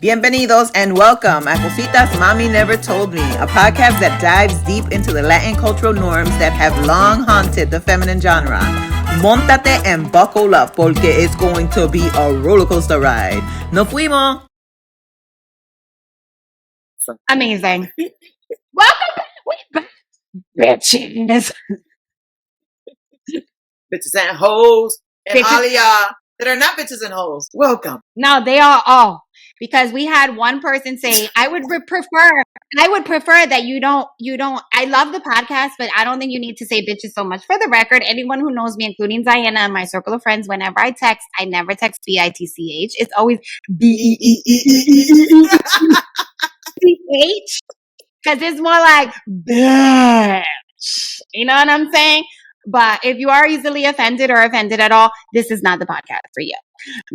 Bienvenidos and welcome a Cositas Mami Never Told Me, a podcast that dives deep into the Latin cultural norms that have long haunted the feminine genre. Montate and buckle up porque it's going to be a roller coaster ride. Nos fuimos! Amazing. Welcome back. We're back, bitches. Bitches and hoes and Bitches. all of y'all that are not bitches and hoes. Welcome. No, they are all. Because we had one person say, I would prefer that you don't, I love the podcast, but I don't think you need to say bitches so much. For the record, anyone who knows me, including Diana and my circle of friends, whenever I text, I never text B-I-T-C-H. It's always B-E-E-E-E-E-C-H. Because it's more like, bitch. You know what I'm saying? But if you are easily offended or offended at all, this is not the podcast for you.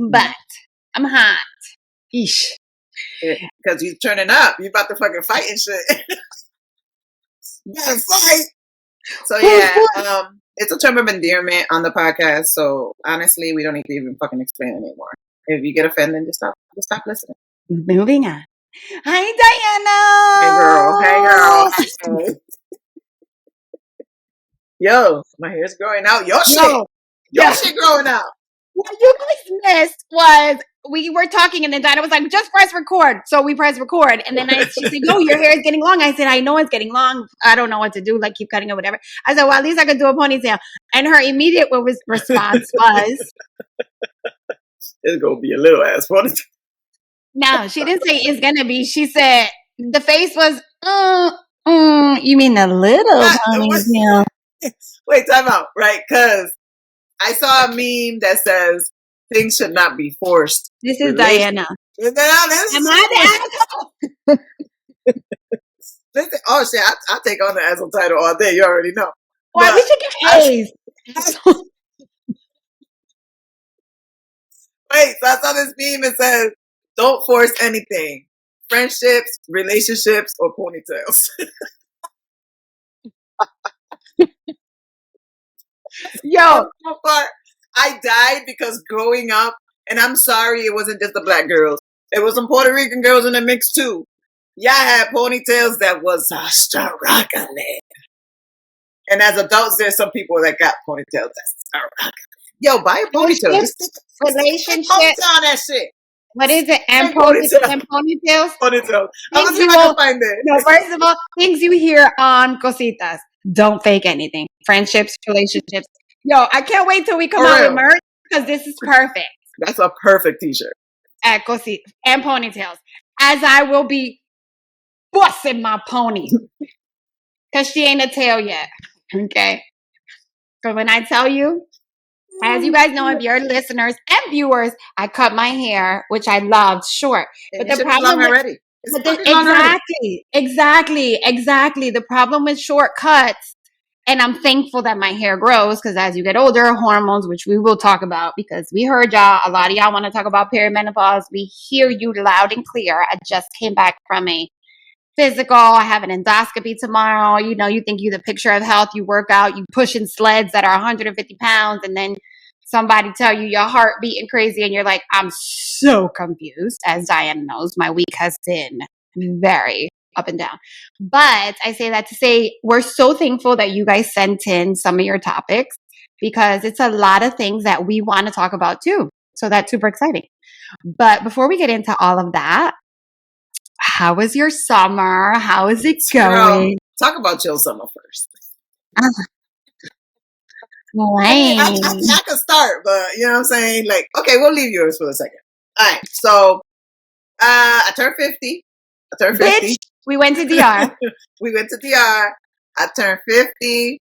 But I'm hot. Eesh. Because you turning up. You about to fucking fight and shit. You gotta fight. So yeah, it's a term of endearment on the podcast. So honestly, we don't need to even fucking explain it anymore. If you get offended, just stop listening. Moving on. Hi, Diana. Hey girl. Hey. Yo, my hair's growing out. Your shit growing out. What you guys missed was we were talking and then Diana was like, just press record. So we pressed record. And then she said, yo, your hair is getting long. I said, I know it's getting long. I don't know what to do. Like, keep cutting it, whatever. I said, well, at least I could do a ponytail. And her immediate response was, it's going to be a little ass ponytail. No, she didn't say it's going to be. She said, the face was, you mean a little ponytail? Wait, time out, right? Because I saw a meme that says things should not be forced. This is Diana. Am I the asshole? Listen, oh shit, I'll take on the asshole title all day. You already know. Why we should get A's? Wait, so I saw this meme and says, don't force anything. Friendships, relationships, or ponytails. Yo, I died because growing up, and I'm sorry it wasn't just the black girls. There was some Puerto Rican girls in the mix too. Y'all had ponytails that was struggling. And as adults, there's some people that got ponytails that's struggling. Yo, buy a ponytail. Relationship. Ponytail on that shit. What is it? And ponytails? Ponytails. I'm gonna see if I can find it. No, first of all, things you hear on Cositas. Don't fake anything. Friendships, relationships. Yo, I can't wait till we come out with merch because this is perfect. That's a perfect t-shirt. At Cositas. And ponytails. As I will be busting my pony. Because she ain't a tail yet. Okay? So when I tell you, as you guys know, if you're listeners and viewers, I cut my hair, which I loved short. But the problem already. Exactly. The problem with shortcuts, and I'm thankful that my hair grows because as you get older, hormones, which we will talk about because we heard y'all, a lot of y'all want to talk about perimenopause. We hear you loud and clear. I just came back from a physical. I have an endoscopy tomorrow. You know, you think you're the picture of health. You work out, you push in sleds that are 150 pounds, and then somebody tell you your heart beating crazy, and you're like, I'm so confused. As Diana knows, my week has been very up and down. But I say that to say we're so thankful that you guys sent in some of your topics because it's a lot of things that we want to talk about too. So that's super exciting. But before we get into all of that, how was your summer? How is it going? Girl, talk about your summer first. I can start, but you know what I'm saying? Like, okay, we'll leave yours for a second. All right, so I turned 50. Bitch, we went to DR. I turned 50.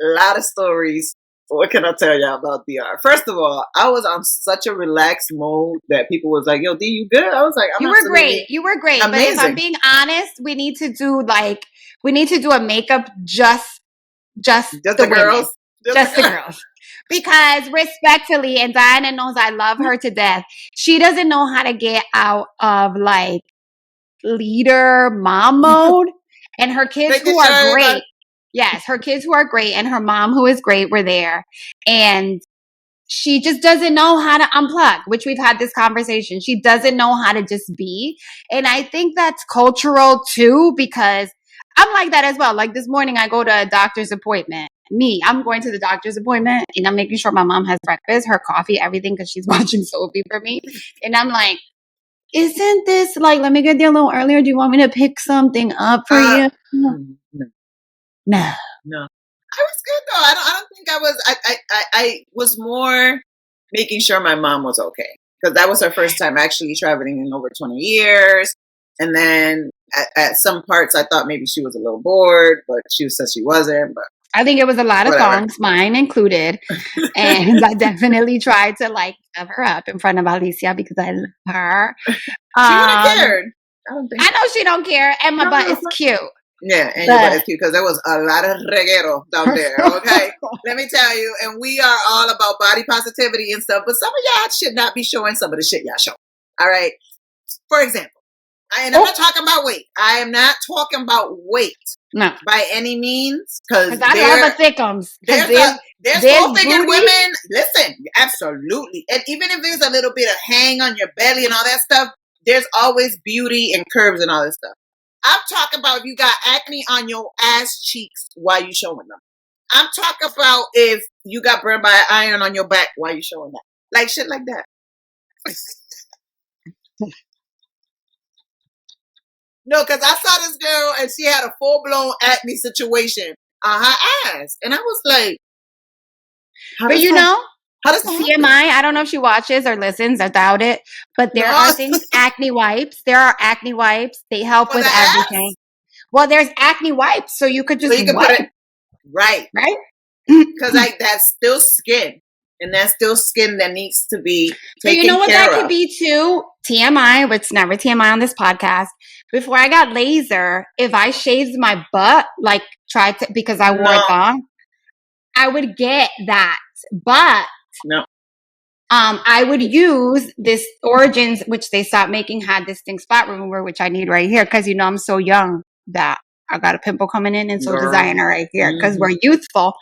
A lot of stories. What can I tell y'all about DR? First of all, I was on such a relaxed mode that people was like, yo, D, you good? I was like, You were great. Amazing. But if I'm being honest, we need to do a makeup just the girls. Just the girls. Because respectfully, and Diana knows I love her to death, she doesn't know how to get out of like leader mom mode. And her kids who are great. Yes, her kids who are great and her mom who is great were there. And she just doesn't know how to unplug, which we've had this conversation. She doesn't know how to just be. And I think that's cultural too, because I'm like that as well. Like this morning, I go to a doctor's appointment. I'm going to the doctor's appointment and I'm making sure my mom has breakfast, her coffee, everything, because she's watching Sophie for me. And I'm like, isn't this like, let me get there a little earlier. Do you want me to pick something up for you? No. I was good though. I don't think I was. I was more making sure my mom was okay, because that was her first time actually traveling in over 20 years. And then at some parts, I thought maybe she was a little bored, but she said she wasn't. But I think it was a lot of songs, mine included. And I definitely tried to like cover her up in front of Alicia because I love her. She would have cared. I know she don't care, and my butt is cute. Yeah, and your butt is cute because there was a lot of reguero down there, okay? Let me tell you, and we are all about body positivity and stuff, but some of y'all should not be showing some of the shit y'all show. All right? For example, I'm not talking about weight. I am not talking about weight. No. By any means. Because I love the thickums. There's full-figured women. Listen, absolutely. And even if there's a little bit of hang on your belly and all that stuff, there's always beauty and curves and all that stuff. I'm talking about if you got acne on your ass cheeks while you showing them. I'm talking about if you got burned by an iron on your back while you showing that. Like shit like that. No, because I saw this girl and she had a full-blown acne situation on her ass. And I was like, but you know, how does TMI, I don't know if she watches or listens, I doubt it, but there are things, acne wipes. There are acne wipes. They help with everything. Well, there's acne wipes, so you could just put it right. Because that's still skin. And that's still skin that needs to be taken care of. But you know what that could be too? TMI, which never TMI on this podcast. Before I got laser, if I shaved my butt, like tried to, because I wore it long, I would get that. But I would use this Origins, which they stopped making, had this thing spot remover, which I need right here because you know I'm so young that I got a pimple coming in, and so does Diana right here because we're youthful.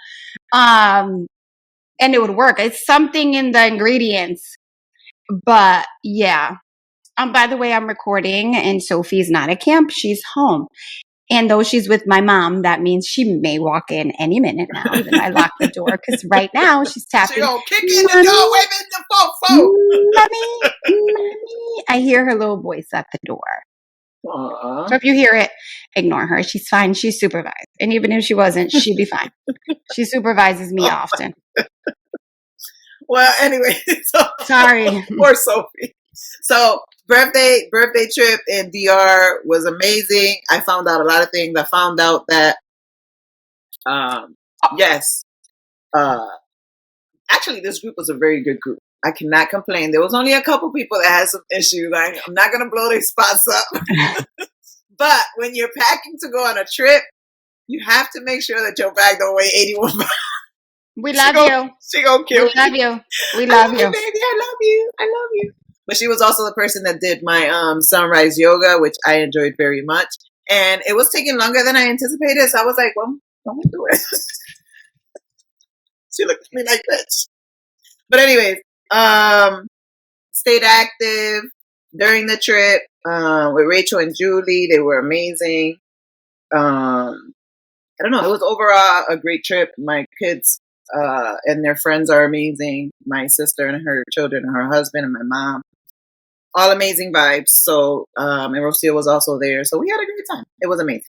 And it would work. It's something in the ingredients. But yeah. By the way, I'm recording and Sophie's not at camp. She's home. And though she's with my mom, that means she may walk in any minute now. Even I locked the door because right now she's tapping. She gonna kick in the door, waving the fofo. Mommy. I hear her little voice at the door. So if you hear it, ignore her. She's fine. She's supervised. And even if she wasn't, she'd be fine. She supervises me often. Well, anyway. Sorry. Poor Sophie. So birthday trip in DR was amazing. I found out a lot of things. I found out that, actually this group was a very good group. I cannot complain. There was only a couple people that had some issues. I'm not going to blow their spots up. But when you're packing to go on a trip, you have to make sure that your bag don't weigh 81 pounds. We love you. She gonna kill me. We love you. We love you. Baby, I love you. I love you. But she was also the person that did my sunrise yoga, which I enjoyed very much. And it was taking longer than I anticipated. So I was like, well, I'm going to do it. She looked at me like this. But anyways, stayed active during the trip with Rachel and Julie. They were amazing. I don't know. It was overall a great trip. My kids and their friends are amazing. My sister and her children and her husband and my mom. All amazing vibes. So, and Rocio was also there. So we had a great time. It was amazing.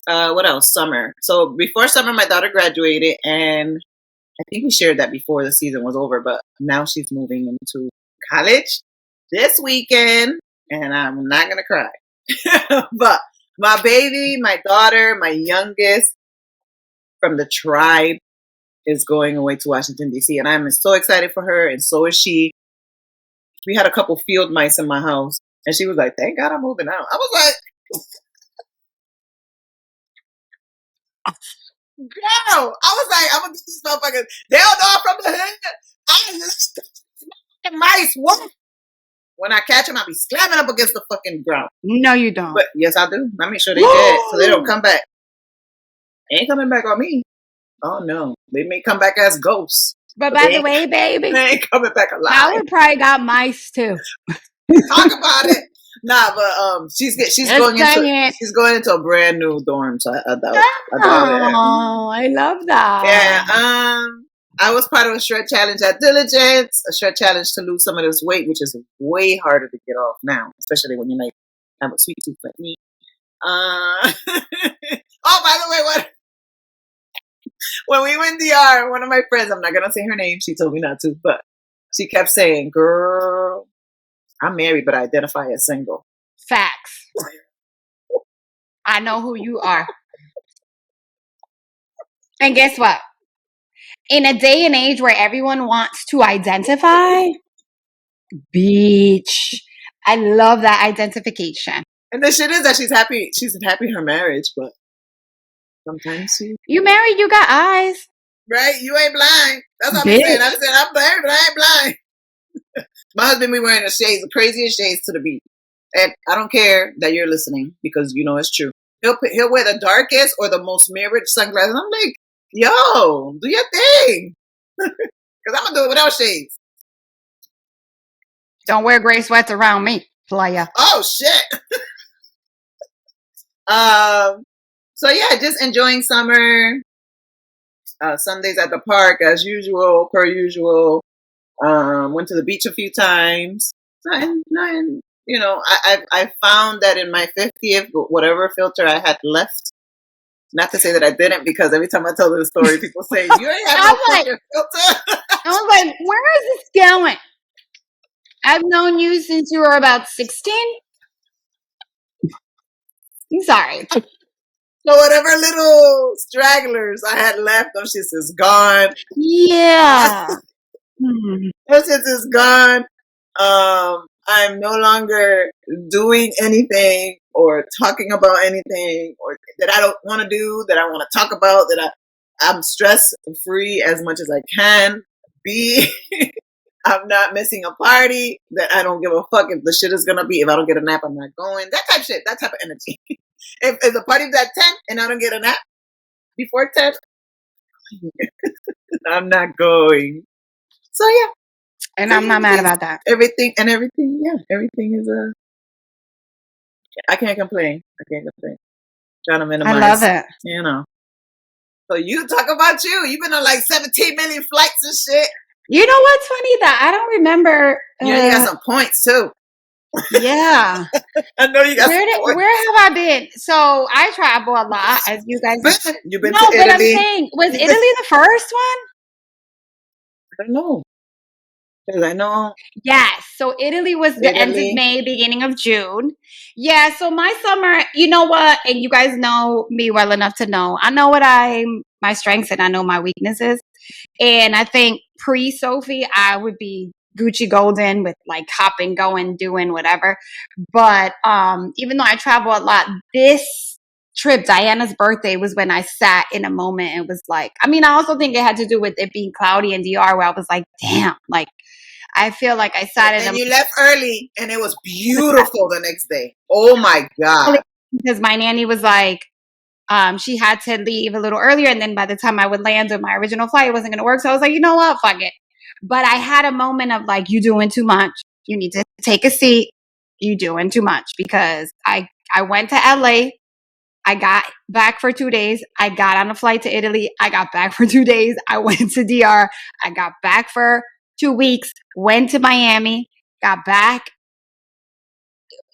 What else? Summer. So before summer, my daughter graduated, and I think we shared that before the season was over, but now she's moving into college this weekend, and I'm not going to cry. But my baby, my daughter, my youngest from the tribe is going away to Washington, D.C., and I'm so excited for her, and so is she. We had a couple field mice in my house, and she was like, thank God I'm moving out. I was like, girl, I was like, I'm going to get these motherfuckers. They don't know I'm from the hood. I just mice. What? When I catch them, I'll be slamming up against the fucking ground. No, you don't. But yes, I do. I make sure they dead so they don't come back. They ain't coming back on me. Oh, no. They may come back as ghosts. But by the way, baby, they ain't coming back alive. Howard probably got mice too. Talk about it. Nah, but she's going into a brand new dorm. So I doubt it. I love that. Yeah. I was part of a shred challenge at Diligence, a shred challenge to lose some of this weight, which is way harder to get off now, especially when you like have a sweet tooth like me. Oh, by the way, when we went DR, one of my friends, I'm not gonna say her name, she told me not to, but she kept saying, "Girl, I'm married, but I identify as single." Facts. I know who you are. And guess what? In a day and age where everyone wants to identify, bitch, I love that identification. And the shit is that she's happy in her marriage, but sometimes you married, you got eyes. Right? You ain't blind. That's what I'm saying. I'm saying I'm married, but I ain't blind. My husband be wearing the craziest shades to the beat. And I don't care that you're listening because you know it's true. He'll wear the darkest or the most mirrored sunglasses. I'm like, yo, do your thing. Because I'm going to do it without shades. Don't wear gray sweats around me, playa. Oh, shit. So, yeah, just enjoying summer. Sundays at the park as usual, per usual. Went to the beach a few times. Nothing, you know, I found that in my 50th, whatever filter I had left, not to say that I didn't, because every time I tell the story, people say, you ain't have no fucking filter. I was like, where is this going? I've known you since you were about 16. I'm sorry. So whatever little stragglers I had left, those shit is gone. Yeah. Those shit is gone. I'm no longer doing anything or talking about anything or that I don't want to do, that I want to talk about, that I'm stress free as much as I can be. I'm not missing a party, that I don't give a fuck if the shit is going to be, if I don't get a nap, I'm not going. That type of shit, that type of energy. If the party's at 10 and I don't get a nap before 10, I'm not going. So, yeah. And I'm not mad about that. Everything is I can't complain. Trying to minimize. I love it. You know. So you talk about you. You've been on like 17 million flights and shit. You know what's funny? That I don't remember. You got some points too. Yeah. I know you got some points. Where have I been? So I travel a lot, as you guys know. You've been to Italy. But I'm saying, was Italy the first one? I don't know. Because I know. Yes. So Italy was the end of May, beginning of June. Yeah. So my summer, you know what? And you guys know me well enough to know. I know what my strengths and I know my weaknesses. And I think pre-Sophie, I would be Gucci Golden with like hopping, going, doing whatever. But even though I travel a lot, this trip, Diana's birthday, was when I sat in a moment and was like, I mean, I also think it had to do with it being cloudy in DR, where I was like, damn, like, I feel like I sat in. And you left early, and it was beautiful the next day. Oh my God! Because my nanny was like, she had to leave a little earlier, and then by the time I would land on my original flight, it wasn't going to work. So I was like, you know what, fuck it. But I had a moment of like, you doing too much. You need to take a seat. You doing too much, because I went to LA. I got back for 2 days. I got on a flight to Italy. I got back for 2 days. I went to DR. I got back for 2 weeks, went to Miami, got back,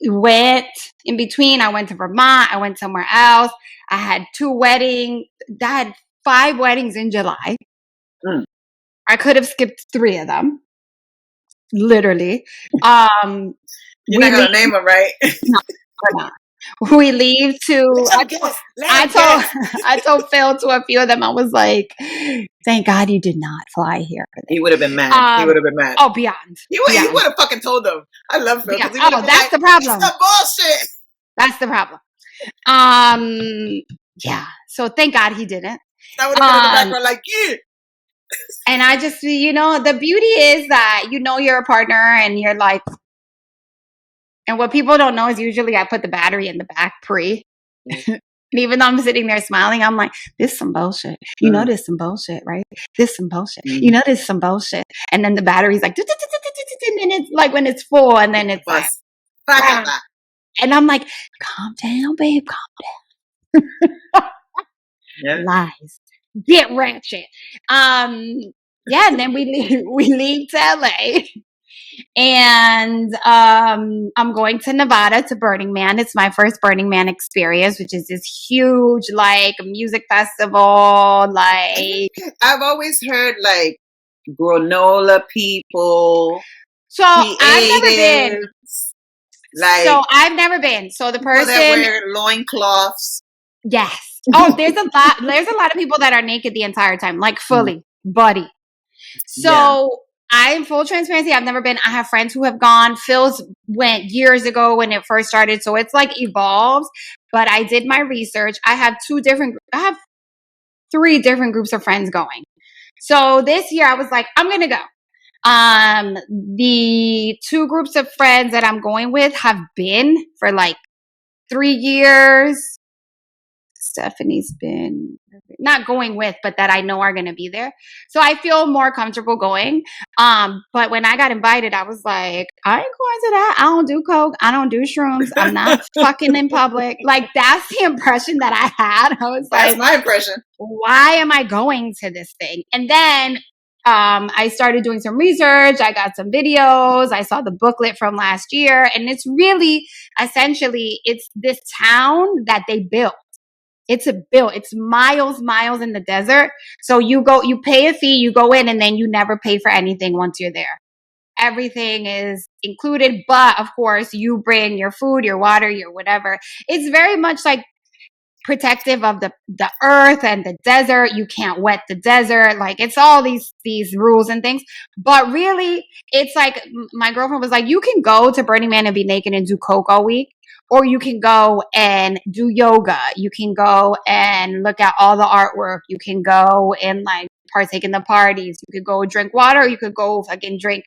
went in between. I went to Vermont. I went somewhere else. I had 2 weddings. I had 5 weddings in July. I could have skipped 3 of them. Literally. You're not going to name them, right? No, we're not. We leave to. I told Phil to a few of them. I was like, "Thank God you did not fly here." He would have been mad. He would have been mad. Oh, beyond. He would have fucking told them. I love Phil. Oh, that's the problem. It's the bullshit. That's the problem. Yeah. So thank God he didn't. I would have been in the background like, yeah. And I just, the beauty is that you're a partner and you're like. And what people don't know is usually I put the battery in the back pre. And even though I'm sitting there smiling, I'm like, this is some bullshit. You know, this is some bullshit, right? This is some bullshit. You know, this is some bullshit. And then the battery's like, and then it's like when it's full, and then it's like, and I'm like, calm down, babe, calm down. Lies. Get ratchet. Yeah, and then we leave to LA. And I'm going to Nevada to Burning Man. It's my first Burning Man experience, which is this huge, like, music festival. Like, I've always heard, like, granola people. So I've never been. Like, so I've never been. So the person that wear loincloths. Yes. Oh, there's a lot. There's a lot of people that are naked the entire time, like fully, buddy. So I'm full transparency. I've never been. I have friends who have gone. Phil's went years ago when it first started. So it's like evolved. But I did my research. I have 3 different groups of friends going. So this year I was like, I'm going to go. The 2 groups of friends that I'm going with have been for like 3 years. Stephanie's been not going with, but that I know are going to be there. So I feel more comfortable going. But when I got invited, I was like, I ain't going to that. I don't do coke. I don't do shrooms. I'm not fucking in public. Like, that's the impression that I had. I was like, that's my impression. Why am I going to this thing? And then I started doing some research. I got some videos. I saw the booklet from last year. And it's really, essentially, it's this town that they built. It's miles in the desert. So you pay a fee, you go in, and then you never pay for anything once you're there. Everything is included. But of course, you bring your food, your water, your whatever. It's very much like protective of the earth and the desert. You can't wet the desert. Like, it's all these rules and things. But really, it's like, my girlfriend was like, you can go to Burning Man and be naked and do coke all week. Or you can go and do yoga. You can go and look at all the artwork. You can go and like partake in the parties. You could go drink water. Or you could go fucking drink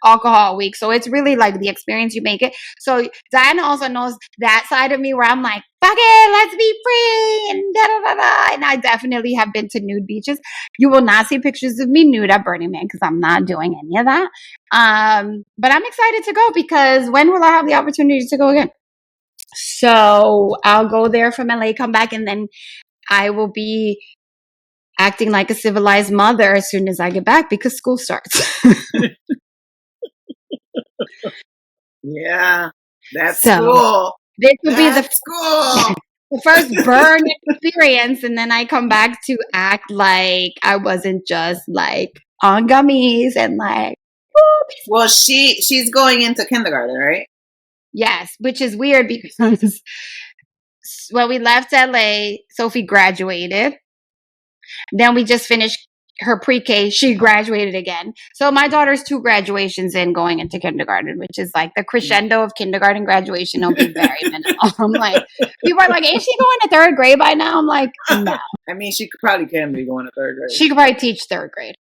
alcohol all week. So it's really like the experience you make it. So Diana also knows that side of me where I'm like, fuck it, let's be free and da da da da. And I definitely have been to nude beaches. You will not see pictures of me nude at Burning Man because I'm not doing any of that. But I'm excited to go because when will I have the opportunity to go again? So I'll go there from LA, come back, and then I will be acting like a civilized mother as soon as I get back because school starts. Yeah, that's cool. This will be the first burn experience, and then I come back to act like I wasn't just like on gummies and like. Well, she's going into kindergarten, right? Yes, which is weird because when we left LA, Sophie graduated. Then we just finished her pre-K. She graduated again. So my daughter's 2 graduations in going into kindergarten, which is like the crescendo of kindergarten graduation. It'll be very minimal. I'm like, people are like, ain't she going to 3rd grade by now? I'm like, no. I mean, she probably can be going to 3rd grade. She could probably teach 3rd grade.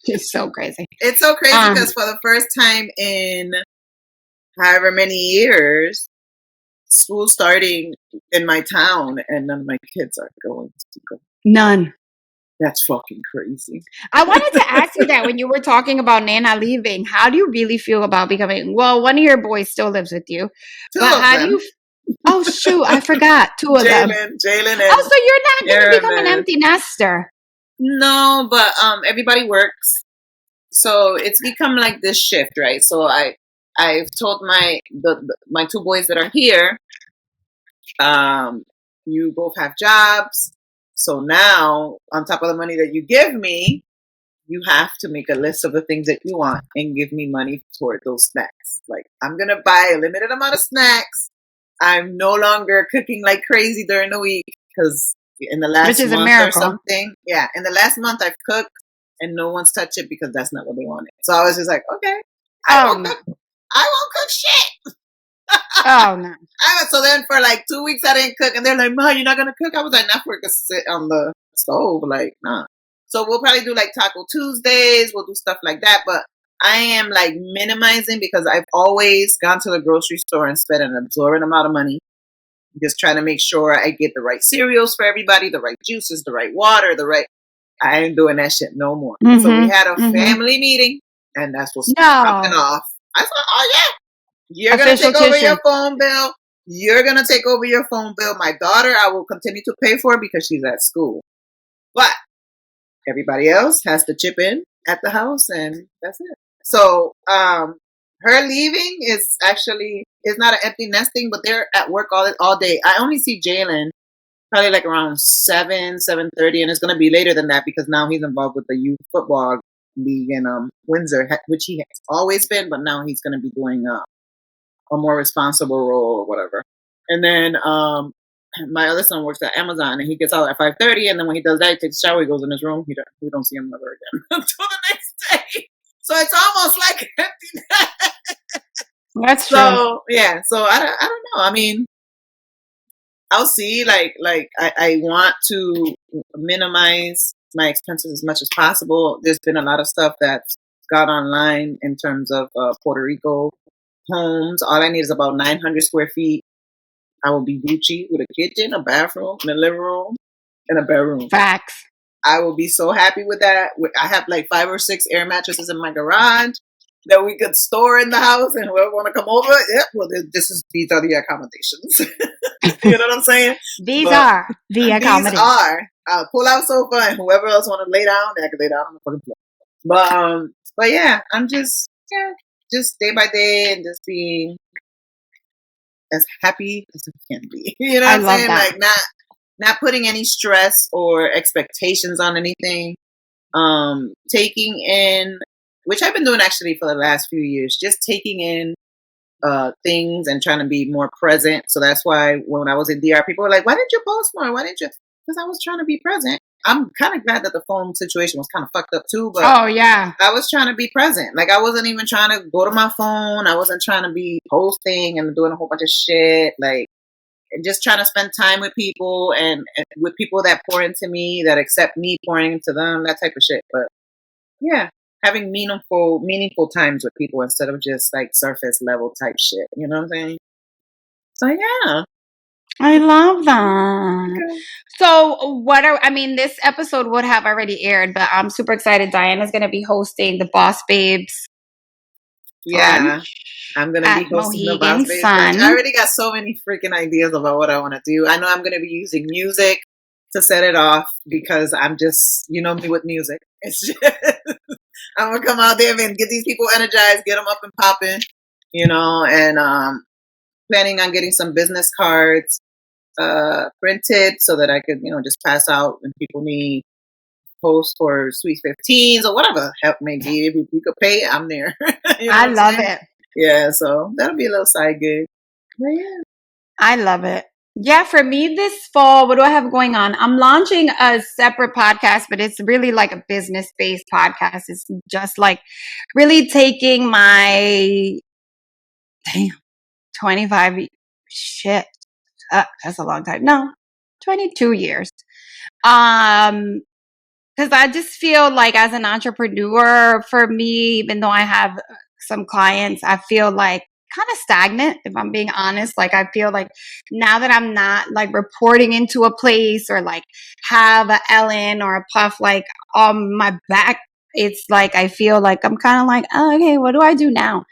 It's so crazy. It's so crazy because for the first time in however many years, school starting in my town, and none of my kids are going to go. None. That's fucking crazy. I wanted to ask you that when you were talking about Nana leaving. How do you really feel about becoming? Well, one of your boys still lives with you. Two of them. Oh shoot! I forgot 2 of them. Jalen. Oh, so you're not going to become an empty nester? No, but everybody works, so it's become like this shift, right? So I've told my 2 boys that are here, you both have jobs. So now, on top of the money that you give me, you have to make a list of the things that you want and give me money toward those snacks. Like, I'm going to buy a limited amount of snacks. I'm no longer cooking like crazy during the week because in the last month or something. Yeah, in the last month I've cooked and no one's touched it because that's not what they wanted. So I was just like, okay, I won't cook shit. Oh no. So then for like 2 weeks I didn't cook and they're like, Ma, you're not gonna cook? I was like, not for to sit on the stove, like, nah. So we'll probably do like Taco Tuesdays, we'll do stuff like that, but I am like minimizing because I've always gone to the grocery store and spent an absorbent amount of money. just trying to make sure I get the right cereals for everybody, the right juices, the right water, I ain't doing that shit no more. So we had a family meeting, and that's what's popping off. I thought, oh yeah, you're going to take over your phone bill. You're going to take over your phone bill. My daughter, I will continue to pay for because she's at school. But everybody else has to chip in at the house, and that's it. So her leaving is not an empty nesting, but they're at work all day. I only see Jalen probably like around 7:30, and it's going to be later than that because now he's involved with the youth football league in Windsor, which he has always been, but now he's going to be doing a more responsible role or whatever. And then my other son works at Amazon, and he gets out at 5:30, and then when he does that, he takes a shower, he goes in his room, we don't see him ever again until the next day. So it's almost like empty. That's true. So yeah, so I don't know. I mean, I'll see. Like I want to minimize my expenses as much as possible. There's been a lot of stuff that's got online in terms of Puerto Rico homes. All I need is about 900 square feet. I will be Gucci with a kitchen, a bathroom, and a living room, and a bedroom. Facts. I will be so happy with that. I have like 5 or 6 air mattresses in my garage that we could store in the house, and whoever want to come over, these are the accommodations. You know what I'm saying? These are the accommodations. I'll pull out sofa, and whoever else want to lay down, they can lay down on the fucking floor. But yeah, I'm just day by day and just being as happy as I can be. You know what I'm saying? That. Like not putting any stress or expectations on anything. Taking in, which I've been doing actually for the last few years, just taking in things and trying to be more present. So that's why when I was in DR, people were like, why didn't you post more? Why didn't you? Because I was trying to be present. I'm kind of glad that the phone situation was kind of fucked up too, but oh yeah, I was trying to be present. Like I wasn't even trying to go to my phone. I wasn't trying to be posting and doing a whole bunch of shit. Like just trying to spend time with people and with people that pour into me, that accept me pouring into them, that type of shit. But yeah, having meaningful times with people instead of just like surface level type shit. You know what I'm saying? So yeah. I love that. Okay. So this episode would have already aired, but I'm super excited. Diana's going to be hosting the Boss Babes. Yeah, I'm going to be hosting the Boss Babes. I already got so many freaking ideas about what I want to do. I know I'm going to be using music to set it off because I'm just, you know me with music. It's just, I'm going to come out there and get these people energized, get them up and popping, and planning on getting some business cards printed so that I could, just pass out when people need posts for Sweet 15s or whatever help may be. If we could pay, I'm there. I love it. Yeah, so that'll be a little side gig. But yeah. I love it. Yeah, for me this fall, what do I have going on? I'm launching a separate podcast, but it's really like a business-based podcast. It's just like really taking my 25 shit. That's a long time. No, 22 years. Because I just feel like as an entrepreneur, for me, even though I have some clients, I feel like kind of stagnant, if I'm being honest. Like I feel like now that I'm not like reporting into a place or like have a Ellen or a Puff like on my back, it's like I feel like I'm kind of like, oh, okay, what do I do now?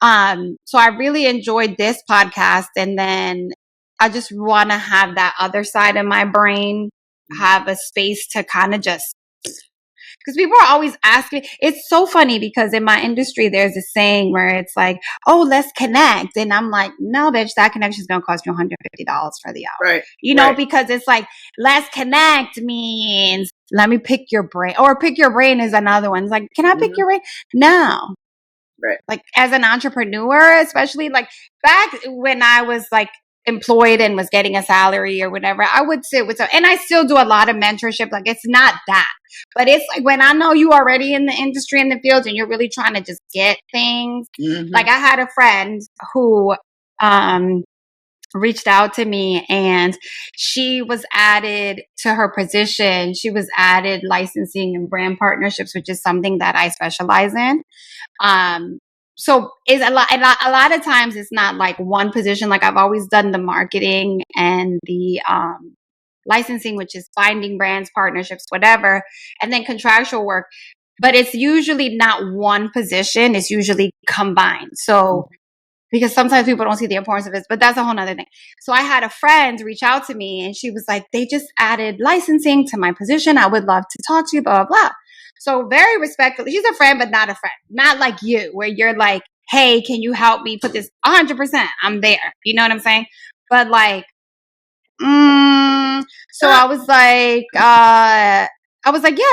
So I really enjoyed this podcast, and then I just want to have that other side of my brain have a space to kind of just, because people are always asking. It's so funny because in my industry, there's a saying where it's like, oh, let's connect. And I'm like, no, bitch, that connection is going to cost you $150 for the hour. Right. You know, because it's like, let's connect means let me pick your brain, or pick your brain is another one. It's like, can I pick your brain? No. Right. Like as an entrepreneur, especially like back when I was like employed and was getting a salary or whatever, I would sit with some, and I still do a lot of mentorship. Like it's not that, but it's like when I know you already in the industry, in the field, and you're really trying to just get things. Mm-hmm. Like I had a friend who, reached out to me, and she was added to her position. She was added licensing and brand partnerships, which is something that I specialize in. so is a lot of times it's not like one position. Like I've always done the marketing and the licensing, which is finding brands, partnerships, whatever, and then contractual work. But it's usually not one position. It's usually combined. So because sometimes people don't see the importance of it, but that's a whole nother thing. So I had a friend reach out to me and she was like, they just added licensing to my position. I would love to talk to you, blah, blah, blah. So very respectfully, she's a friend, but not a friend. Not like you, where you're like, hey, can you help me put this 100%? I'm there. You know what I'm saying? But like, so I was like, yeah,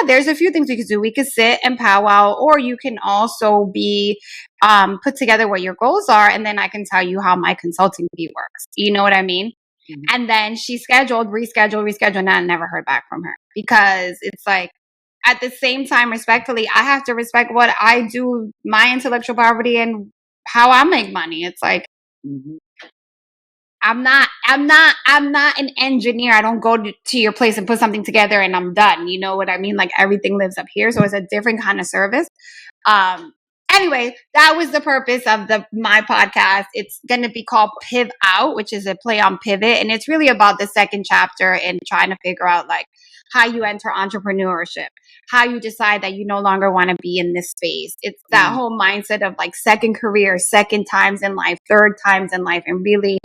there's a few things we could do. We could sit and powwow, or you can also be put together what your goals are, and then I can tell you how my consulting fee works. You know what I mean? Mm-hmm. And then she rescheduled, and I never heard back from her because it's like, at the same time, respectfully, I have to respect what I do, my intellectual property, and how I make money. It's like, I'm not an engineer. I don't go to your place and put something together and I'm done. You know what I mean? Like everything lives up here. So it's a different kind of service. Anyway, that was the purpose of my podcast. It's going to be called Piv Out, which is a play on pivot. And it's really about the second chapter and trying to figure out like how you enter entrepreneurship, how you decide that you no longer want to be in this space. It's that whole mindset of like second career, second times in life, third times in life, and really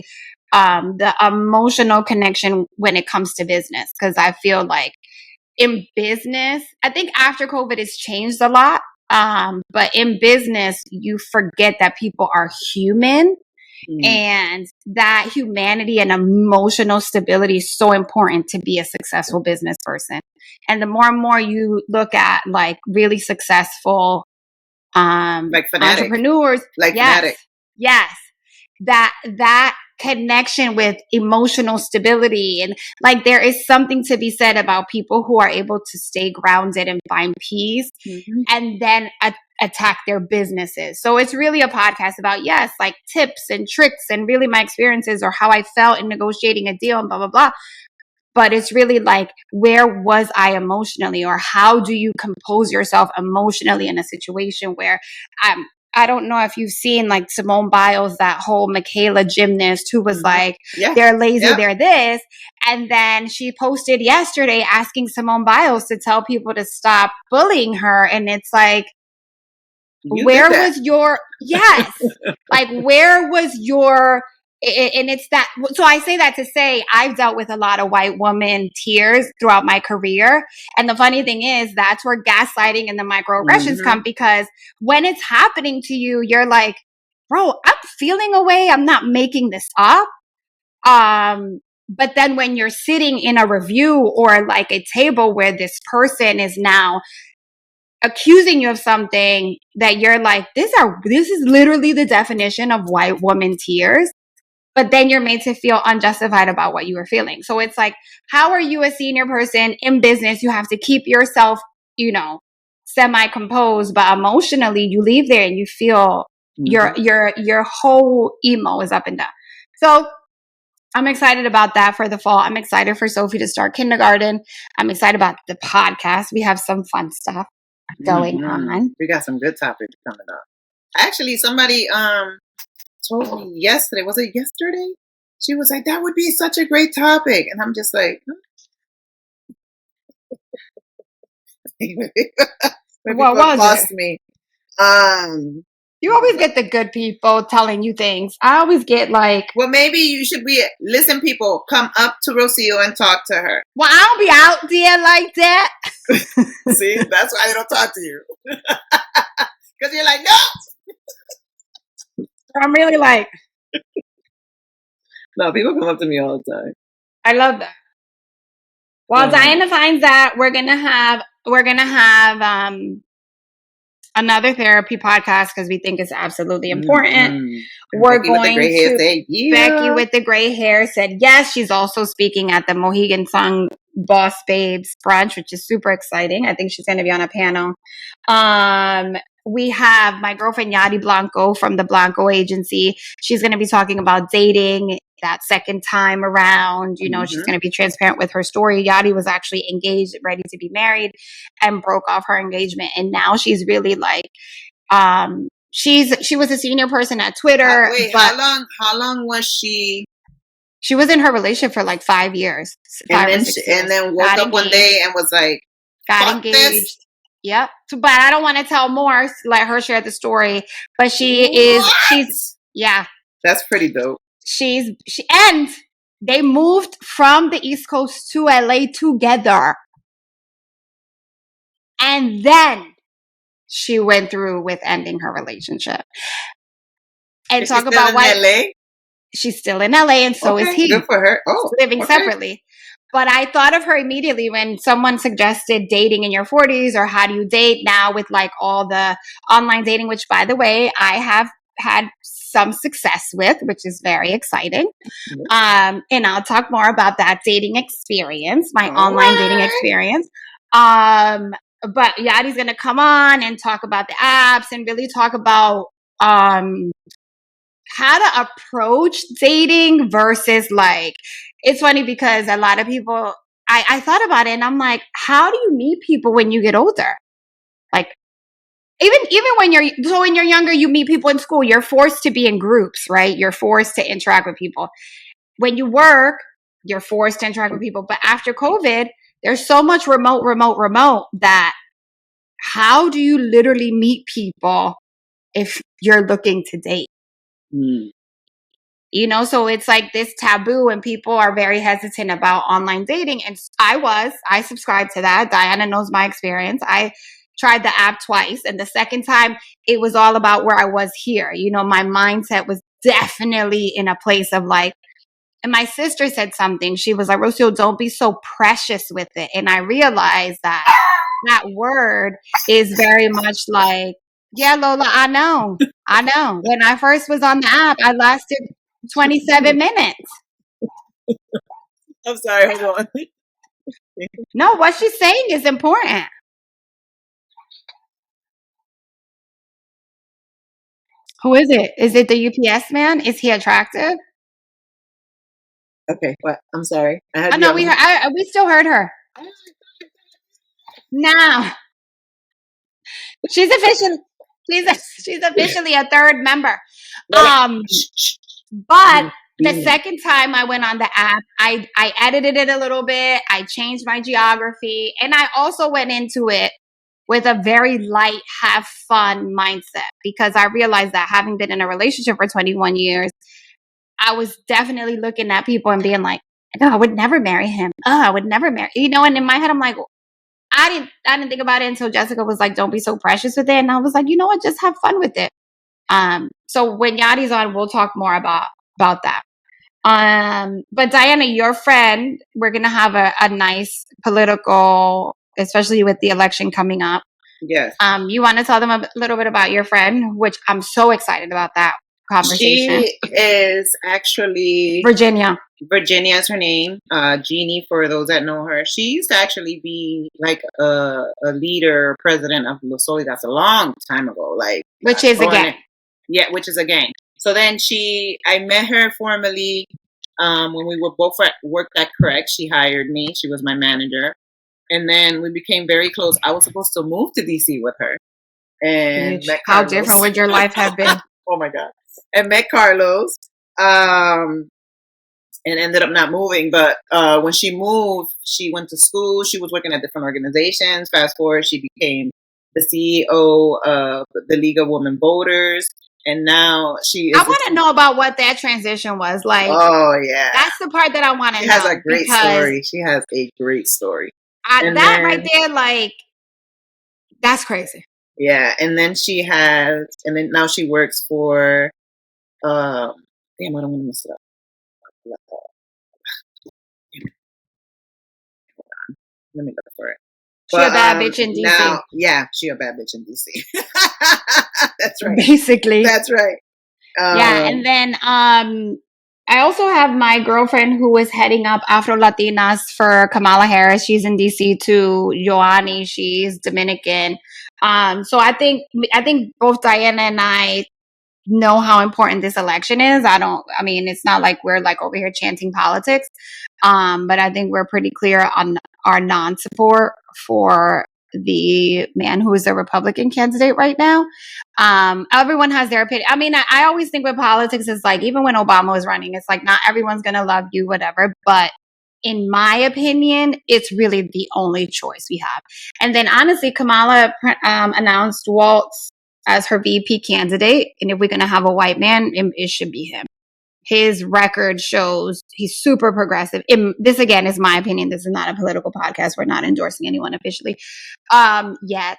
the emotional connection when it comes to business. Because I feel like in business, I think after COVID, it's changed a lot. But in business, you forget that people are human. And that humanity and emotional stability is so important to be a successful business person. And the more and more you look at like really successful like entrepreneurs, like yes, that connection with emotional stability, and like there is something to be said about people who are able to stay grounded and find peace and then attack their businesses. So it's really a podcast about, yes, like tips and tricks and really my experiences or how I felt in negotiating a deal and blah, blah, blah. But it's really like, where was I emotionally, or how do you compose yourself emotionally in a situation where I don't know if you've seen like Simone Biles, that whole Michaela gymnast who was like, they're lazy, they're this. And then she posted yesterday asking Simone Biles to tell people to stop bullying her. And it's like, where was your, like, where was your, and it's that, so I say that to say I've dealt with a lot of white woman tears throughout my career. And the funny thing is that's where gaslighting and the microaggressions come, because when it's happening to you, you're like, bro, I'm feeling a way. I'm not making this up. But then when you're sitting in a review or like a table where this person is now accusing you of something that you're like, this is literally the definition of white woman tears. But then you're made to feel unjustified about what you were feeling. So it's like, how are you a senior person in business? You have to keep yourself, you know, semi-composed, but emotionally you leave there and you feel your whole emo is up and down. So I'm excited about that for the fall. I'm excited for Sophie to start kindergarten. I'm excited about the podcast. We have some fun stuff going on. We got some good topics coming up. Actually, somebody told me yesterday. Was it yesterday? She was like, that would be such a great topic. And I'm just like, what was it? Me. You always get the good people telling you things. I always get like, well, maybe you should listen, people, come up to Rocio and talk to her. Well, I don't be out there like that. See, that's why they don't talk to you. Because you're like, no. I'm really like, no, people come up to me all the time. I love that. Well, Diana finds that we're gonna have another therapy podcast because we think it's absolutely important. We're Becky going to Becky with the gray hair said yes. She's also speaking at the Mohegan Sun Boss Babes brunch, which is super exciting. I think she's going to be on a panel. We have my girlfriend Yadi Blanco from the Blanco Agency. She's going to be talking about dating that second time around. You know, she's going to be transparent with her story. Yadi was actually engaged, ready to be married, and broke off her engagement. And now she's really like, she was a senior person at Twitter. Wait, but how long was she? she was in her relationship for like 5 years, And 5 or then 6 years. and then woke Got up one engaged. day and was like, Got "Fuck this." engaged. Yep. But I don't want to tell more. Let her share the story. But she's yeah. That's pretty dope. And they moved from the East Coast to LA together. And then she went through with ending her relationship. And Is talk she still about in why LA? she's still in LA, and so is he. Good for her. Oh, living separately. But I thought of her immediately when someone suggested dating in your 40s, or how do you date now with like all the online dating, which by the way, I have had some success with, which is very exciting. And I'll talk more about that dating experience, my online dating experience. But Yadi's going to come on and talk about the apps and really talk about how to approach dating versus like, it's funny because a lot of people, I thought about it and I'm like, how do you meet people when you get older? Like, even when you're younger, you meet people in school, you're forced to be in groups, right? You're forced to interact with people. When you work, you're forced to interact with people. But after COVID, there's so much remote that how do you literally meet people if you're looking to date? You know, so it's like this taboo and people are very hesitant about online dating. And I subscribed to that. Diana knows my experience. I tried the app twice. And the second time, it was all about where I was here. You know, my mindset was definitely in a place of like, and my sister said something. She was like, Rocio, don't be so precious with it. And I realized that word is very much like, yeah, Lola, I know. When I first was on the app, I lasted 27 minutes. I'm sorry, hold on. No, what she's saying is important. Who is it? Is it the UPS man? Is he attractive? Okay, what? I'm sorry. Oh no, we still heard her. No, she's officially a third member. But the second time I went on the app, I edited it a little bit. I changed my geography, and I also went into it with a very light, have fun mindset, because I realized that having been in a relationship for 21 years, I was definitely looking at people and being like, no, I would never marry him. I would never marry, you know, and in my head, I'm like, I didn't think about it until Jessica was like, don't be so precious with it. And I was like, you know what? Just have fun with it. So when Yadi's on, we'll talk more about that. But Diana, your friend, we're going to have a nice political, especially with the election coming up. Yes. You want to tell them a little bit about your friend, which I'm so excited about that conversation. She is actually Virginia. Virginia is her name. Jeannie, for those that know her. She used to actually be like a leader, president of Los Solidas a long time ago. Like, which is a gang. Yeah, which is a gang. So then I met her formally when we were both worked at Correct. She hired me. She was my manager. And then we became very close. I was supposed to move to DC with her. And how different would your life have been? Oh my God. And met Carlos. And ended up not moving. But when she moved, she went to school. She was working at different organizations. Fast forward, she became the CEO of the League of Women Voters. And now she is. I want to know about what that transition was like. Oh, yeah. That's the part that I want to know. She has a great story. She has a great story. Right there, like, that's crazy. Yeah. And then now she works for, damn, I don't want to mess it up. Let me look for it. She a bad bitch in DC. Now, yeah, she a bad bitch in DC. That's right. Basically. That's right. Yeah, and then I also have my girlfriend who is heading up Afro Latinas for Kamala Harris. She's in DC too. Joanny, she's Dominican. So I think both Diana and I know how important this election is. It's not like we're like over here chanting politics. But I think we're pretty clear on our non-support for the man who is a Republican candidate right now. Everyone has their opinion. I mean, I always think with politics, it's like, even when Obama was running, it's like, not everyone's going to love you, whatever. But in my opinion, it's really the only choice we have. And then honestly, Kamala announced Waltz as her VP candidate. And if we're going to have a white man, it should be him. His record shows he's super progressive. This, again, is my opinion. This is not a political podcast. We're not endorsing anyone officially yet.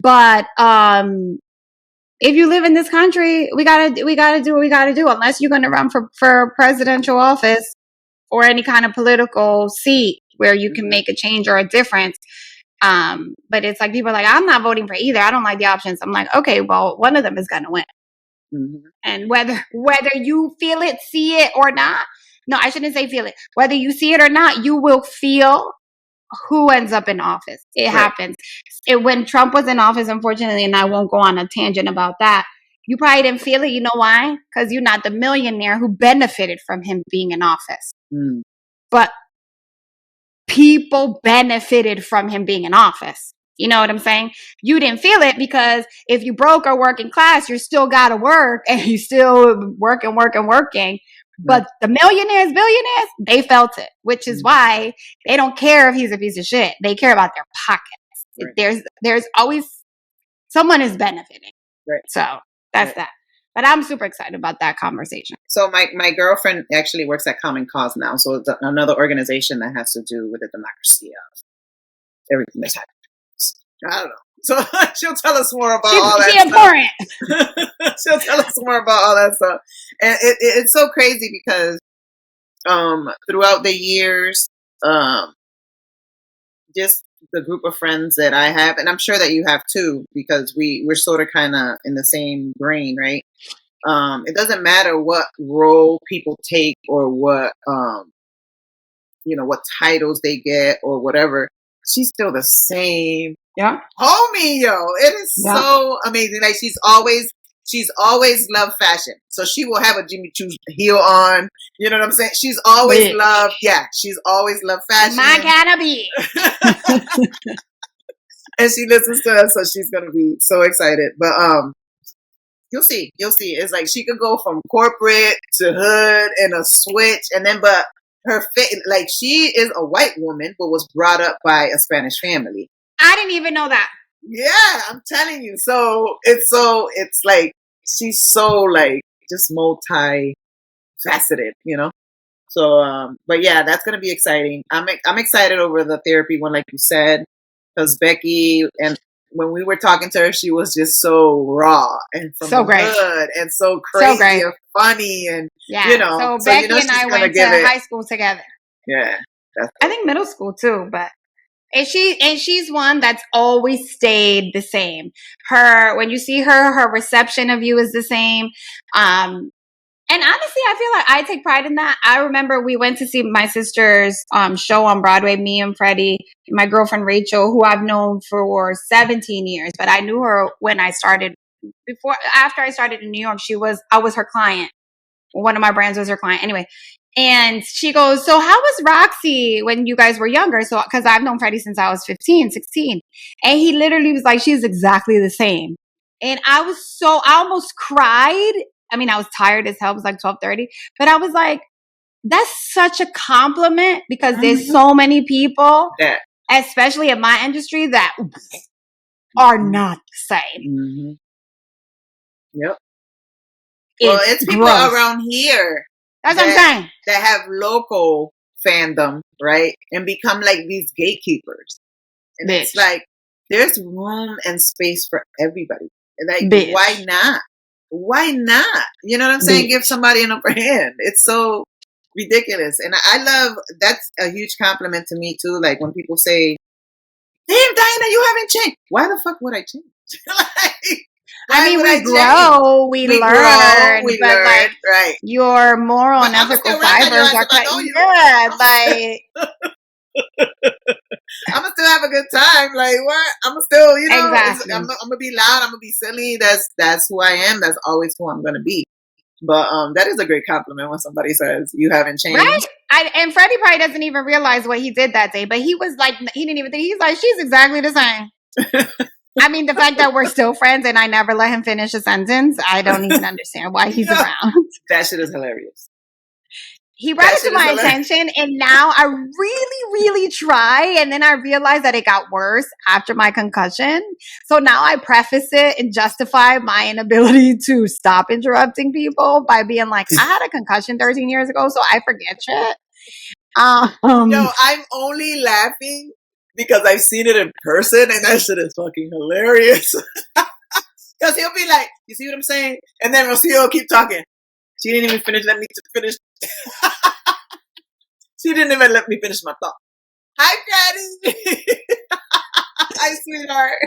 But if you live in this country, we gotta do what we gotta do. Unless you're going to run for presidential office or any kind of political seat where you can make a change or a difference. But it's like, people are like, I'm not voting for either. I don't like the options. I'm like, okay, well, one of them is going to win. Mm-hmm. And whether you feel it, see it or not, no, I shouldn't say feel it. Whether you see it or not, you will feel who ends up in office. It happens. When Trump was in office, unfortunately, and I won't go on a tangent about that, you probably didn't feel it. You know why? Because you're not the millionaire who benefited from him being in office. Mm. But people benefited from him being in office. You know what I'm saying? You didn't feel it because if you broke or working class, you still got to work and you still working. But the millionaires, billionaires, they felt it, which is why they don't care if he's a piece of shit. They care about their pockets. Right. There's always someone is benefiting. Right. So that's that. But I'm super excited about that conversation. So my girlfriend actually works at Common Cause now. So it's another organization that has to do with the democracy of everything that's happening. I don't know. So she'll tell us more about all that stuff. She'll tell us more about all that stuff. And it's so crazy because throughout the years, just the group of friends that I have, and I'm sure that you have too, because we're sort of kind of in the same brain, right? It doesn't matter what role people take or what what titles they get or whatever. She's still the same. Yeah. Homie, yo. It is so amazing. Like she's always loved fashion. So she will have a Jimmy Choo heel on. You know what I'm saying? She's always loved fashion. My cannabis. And she listens to us, so she's gonna be so excited. But you'll see. It's like she could go from corporate to hood in a switch, and then but her fit, like she is a white woman, but was brought up by a Spanish family. I didn't even know that. Yeah, I'm telling you. So it's like she's so like just multi-faceted, So, but yeah, that's gonna be exciting. I'm excited over the therapy one, like you said, because Becky, and when we were talking to her, she was just so raw and from so great, good and so crazy and funny, and So Becky and I went to high school together. Yeah, I think middle school too, but. And she's one that's always stayed the same. When you see her reception of you is the same. And honestly, I feel like I take pride in that. I remember we went to see my sister's show on Broadway, me and Freddie, my girlfriend Rachel, who I've known for 17 years, but I knew her when after I started in New York, I was her client. One of my brands was her client. Anyway. And she goes, so how was Roxy when you guys were younger? So, cause I've known Freddie since I was 15, 16. And he literally was like, she's exactly the same. And I almost cried. I mean, I was tired as hell. It was like 12:30, but I was like, that's such a compliment because there's so many people, especially in my industry, that are not the same. Mm-hmm. Yep. It's people around here. That's what I'm saying. That have local fandom, right? And become like these gatekeepers. And it's like, there's room and space for everybody. Like, why not? Why not? You know what I'm saying? Give somebody an upper hand. It's so ridiculous. And I love, that's a huge compliment to me too. Like when people say, damn, Diana, you haven't changed. Why the fuck would I change? We learn, but like your moral and ethical fibers are quite good. Like, I'm gonna still have a good time. Like, what? I'm gonna still, exactly. I'm gonna be loud. I'm gonna be silly. That's who I am. That's always who I'm gonna be. But that is a great compliment when somebody says you haven't changed. Right? And Freddie probably doesn't even realize what he did that day. But he was like, he didn't even think. He's like, she's exactly the same. I mean, the fact that we're still friends and I never let him finish a sentence, I don't even understand why he's around. That shit is hilarious. He brought it to my attention, and now I really try, and then I realized that it got worse after my concussion. So now I preface it and justify my inability to stop interrupting people by being like, I had a concussion 13 years ago, so I forget shit. Yo, I'm only laughing because I've seen it in person, and that shit is fucking hilarious. Because he'll be like, you see what I'm saying? And then Rocio will keep talking. She didn't even finish. Let me finish. She didn't even let me finish my thought. Hi, Daddy. Hi, sweetheart.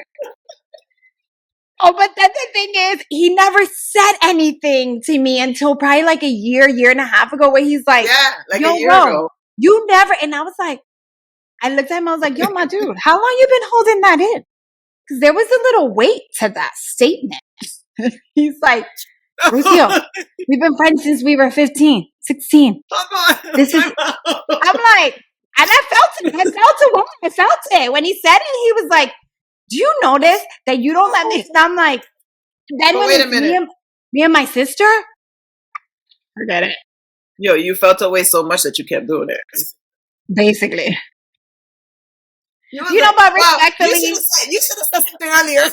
Oh, but then the thing is, he never said anything to me until probably like a year and a half ago, where he's like, yeah, like yo, a year ago. You never, and I was like, I looked at him, I was like, yo, my dude, how long you been holding that in? Because there was a little weight to that statement. He's like, Rocio, we've been friends since we were 15, 16. This is, I'm like, and I felt it. I felt it. When he said it, he was like, do you notice that you don't let me? And I'm like, then when wait a minute. Me and my sister, forget it. Yo, you felt away so much that you kept doing it. Basically. You know, but respectfully. You should have said something earlier.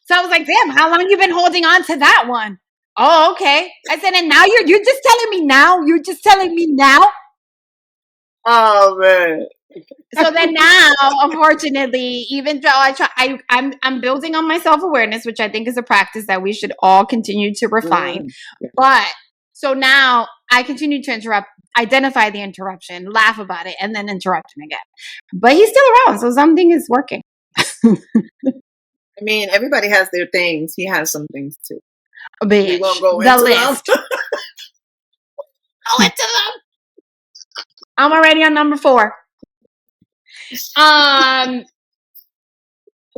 So I was like, damn, how long you been holding on to that one? Oh, okay. I said, and now you're just telling me now? You're just telling me now? Oh, man. So then now, unfortunately, even though I'm building on my self-awareness, which I think is a practice that we should all continue to refine. But so now I continue to interrupt, identify the interruption, laugh about it, and then interrupt him again. But he's still around, so something is working. I mean, everybody has their things. He has some things too. Bitch, we won't go the into list. them. Go into them. I'm already on number 4.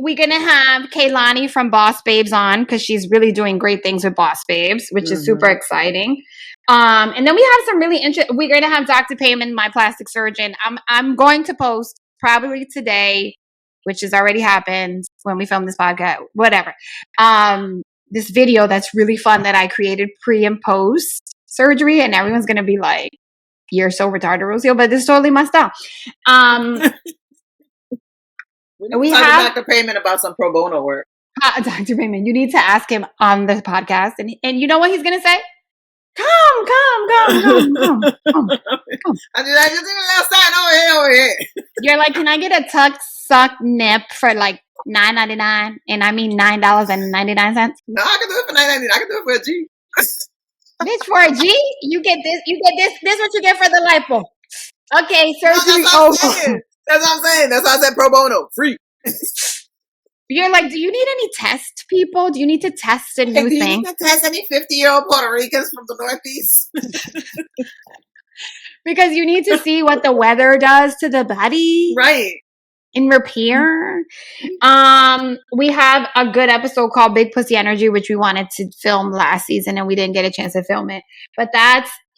We're gonna have Kaylani from Boss Babes on because she's really doing great things with Boss Babes, which is super exciting. And then we have some really interesting. We're gonna have Dr. Payman, my plastic surgeon. I'm going to post probably today, which has already happened when we film this podcast. Whatever. This video that's really fun that I created pre and post surgery, and everyone's gonna be like, "You're so retarded, Rocio," but this is totally my style. We have Dr. Payman about some pro bono work. Dr. Payman, you need to ask him on the podcast, and you know what he's gonna say? Come. I just did a little sign over here. You're like, can I get a tuck suck nip for like $9.99? And I mean $9.99. No, I can do it for $9.99. I can do it for a G. Bitch, for a G, you get this. This is what you get for the lipo. Okay, surgery over. That's what I'm saying. That's why I said pro bono, free. You're like, do you need any test people? Do you need to test a new thing? Do you need to test any 50-year-old Puerto Ricans from the Northeast? Because you need to see what the weather does to the body. Right. In repair. We have a good episode called Big Pussy Energy, which we wanted to film last season and we didn't get a chance to film it. But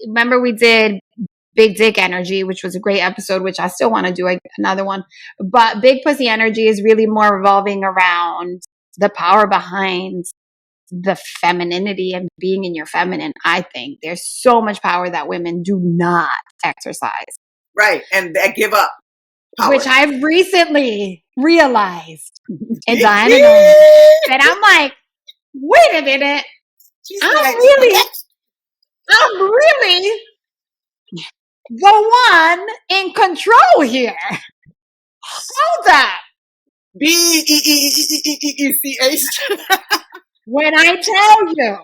remember we did Big Dick Energy, which was a great episode, which I still want to do another one. But Big Pussy Energy is really more revolving around the power behind the femininity and being in your feminine. I think there's so much power that women do not exercise. Right. And that give up. Power. Which I've recently realized. And Diana knows. And I'm like, wait a minute. I'm really the one in control here. Hold up. B-E-E-E-E-E-E-C-H. When I tell you,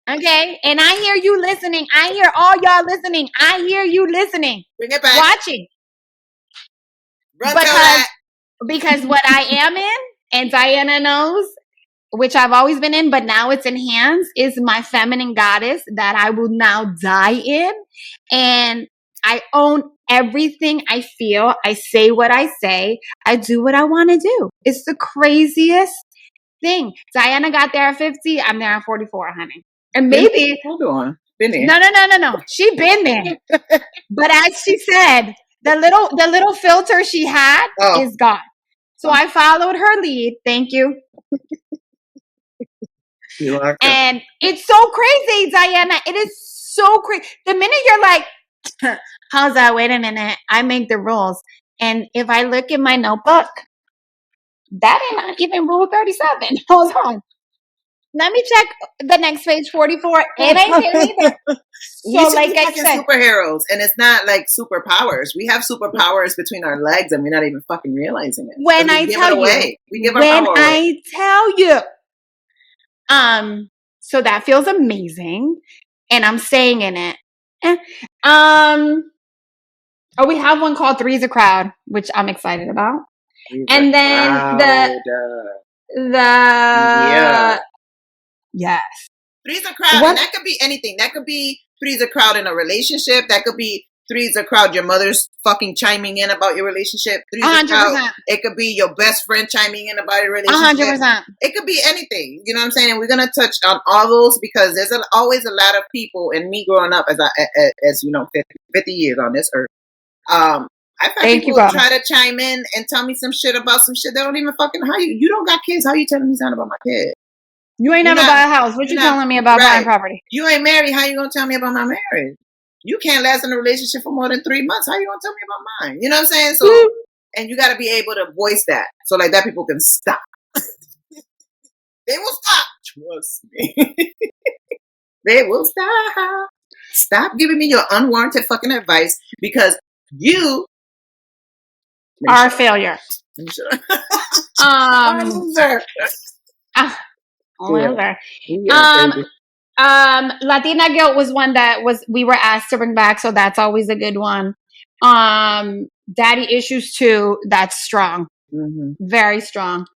okay, and I hear you listening, I hear all y'all listening, I hear you listening, bring it back. Watching. Because what I am in, and Diana knows, which I've always been in, but now it's enhanced, is my feminine goddess that I will now die in. And I own everything I feel. I say what I say. I do what I want to do. It's the craziest thing. Diana got there at 50. I'm there at 44, honey. And maybe... Hold on. Been there. No. She been there. But as she said, the little filter she had is gone. So I followed her lead. Thank you. You're welcome. And it's so crazy, Diana. It is so crazy. The minute you're like, how's that? Wait a minute. I make the rules. And if I look in my notebook, that ain't not even rule 37. Hold on. Let me check the next page, 44. It ain't there either. We So, should like be I fucking said, superheroes, and it's not like superpowers. We have superpowers between our legs, and we're not even fucking realizing it. when 'Cause I we give tell it you, away. We give our when power away. I tell you, so that feels amazing, and I'm staying in it. Oh, we have one called Three's a Crowd, which I'm excited about. And then yeah. yes. Three's a crowd, and that could be anything. That could be three's a crowd in a relationship. That could be three's a crowd. Your mother's fucking chiming in about your relationship. Three's a crowd. 100%. It could be your best friend chiming in about your relationship. 100%. It could be anything. You know what I'm saying? And we're gonna touch on all those because there's always a lot of people. And me growing up as you know, 50 years on this earth. I've had people try to chime in and tell me some shit about some shit they don't even fucking how you don't got kids. How you telling me something about my kid? You ain't never buy a house. What you telling me about buying property? You ain't married. How you gonna tell me about my marriage? You can't last in a relationship for more than 3 months. How you gonna tell me about mine? You know what I'm saying? So, and you got to be able to voice that so like that people can stop. They will stop. Trust me. They will stop. Stop giving me your unwarranted fucking advice because you are a failure. Loser. Loser. Latina Guilt was one that we were asked to bring back, so that's always a good one. Daddy Issues 2, that's strong. Mm-hmm. Very strong.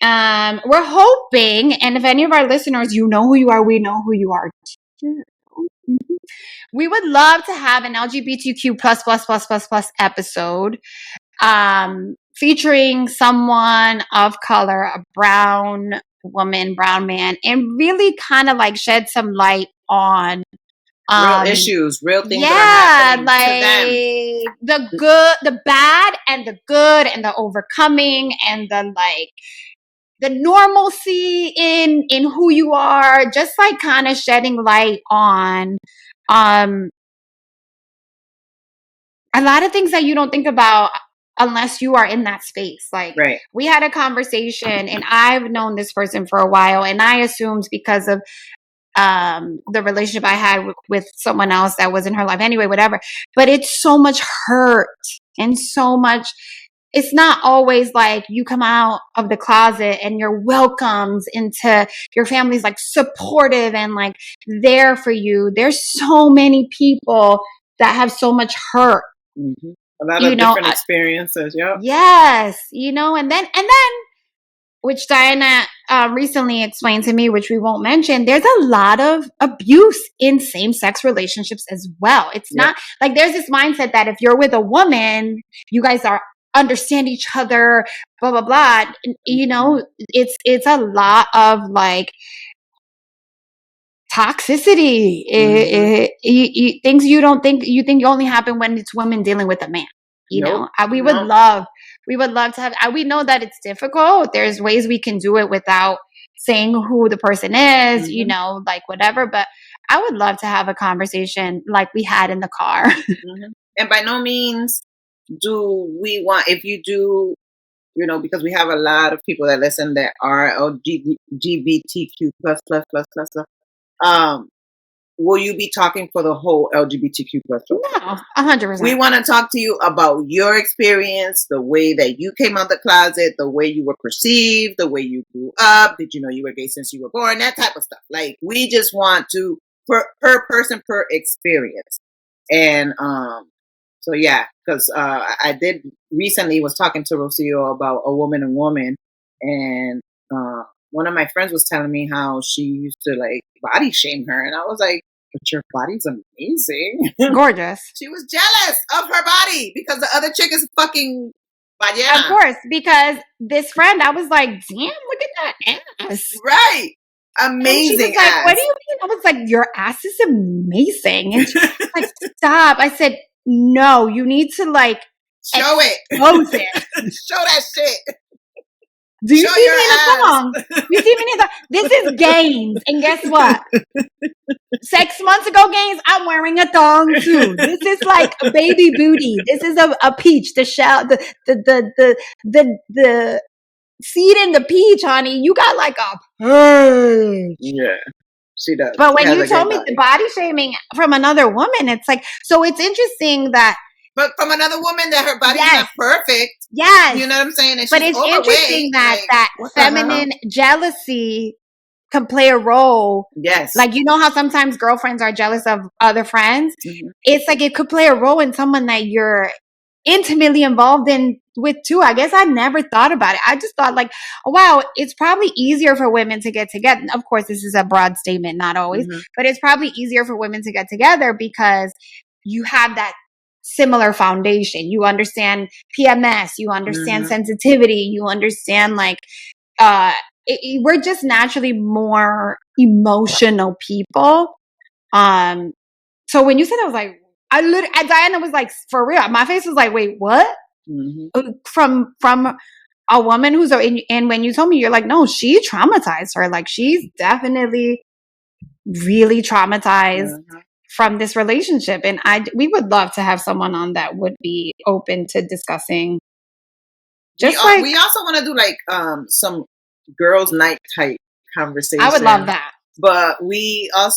We're hoping, and if any of our listeners, you know who you are, we know who you are too. Mm-hmm. We would love to have an LGBTQ plus episode featuring someone of color, a brown woman, brown man, and really kind of like shed some light on real issues, real things that are happening to them. The good, the bad, and the good, and the overcoming, and the like the normalcy in who you are, just like kind of shedding light on a lot of things that you don't think about unless you are in that space. Like we had a conversation, and I've known this person for a while, and I assumed because of the relationship I had with someone else that was in her life anyway, whatever. But it's so much hurt and so much. It's not always like you come out of the closet and you're welcomed into your family's like supportive and like there for you. There's so many people that have so much hurt. Mm-hmm. A lot of different experiences. Yeah. Yes. And then which Diana recently explained to me, which we won't mention, there's a lot of abuse in same-sex relationships as well. It's not like there's this mindset that if you're with a woman, you guys understand each other, blah, blah, blah. It's a lot of like toxicity. Mm-hmm. Things you think only happen when it's women dealing with a man. We would love to have, we know that it's difficult. There's ways we can do it without saying who the person is, mm-hmm. Like whatever. But I would love to have a conversation like we had in the car. Mm-hmm. And by no means do we want, if you do, because we have a lot of people that listen that are LGBTQ plus. Will you be talking for the whole LGBTQ plus? No, 100%. We want to talk to you about your experience, the way that you came out the closet, the way you were perceived, the way you grew up. Did you know you were gay since you were born? That type of stuff. Like, we just want to, per person, per experience. And so, yeah, because I did recently was talking to Rocio about a woman and woman. And one of my friends was telling me how she used to like body shame her. And I was like, but your body's amazing. Gorgeous. She was jealous of her body because the other chick is fucking ballena. Of course, because this friend, I was like, damn, look at that ass. Right. Amazing. And she was like, ass. What do you mean? I was like, your ass is amazing. And she was like, stop. I said, no, you need to like show it. Expose it. Show that shit. Do you Show see your me in a ass. thong? You see me in a thong? This is games. And guess what? 6 months ago, games, I'm wearing a thong too. This is like a baby booty. This is a peach. The shell, the seed in the peach, honey. You got like a purge. Yeah, she does. But She when has you a told great me the body. body shaming from another woman, it's like, so it's interesting that, But from another woman that her body's yes, not perfect. yes. You know what I'm saying? And But she's it's overweight. interesting that Like, that what the hell? feminine jealousy can play a role. Yes. Like, you know how sometimes girlfriends are jealous of other friends? Mhm. It's like it could play a role in someone that you're intimately involved in with too. I guess I never thought about it. I just thought like, oh, wow, it's probably easier for women to get together. Of course, this is a broad statement, not always, Mhm. but it's probably easier for women to get together because you have that similar foundation. You understand PMS, you understand Mhm. sensitivity, you understand like, we're just naturally more emotional people. So when you said, I was like, Diana was like, for real. My face was like, wait, what? Mhm. From a woman who's, and when you told me, you're like, no, she traumatized her. Like, she's definitely really traumatized Mhm. from this relationship. And we would love to have someone on that would be open to discussing. We Just like, we also want to do like some girls' night type conversation. I would love that. But we have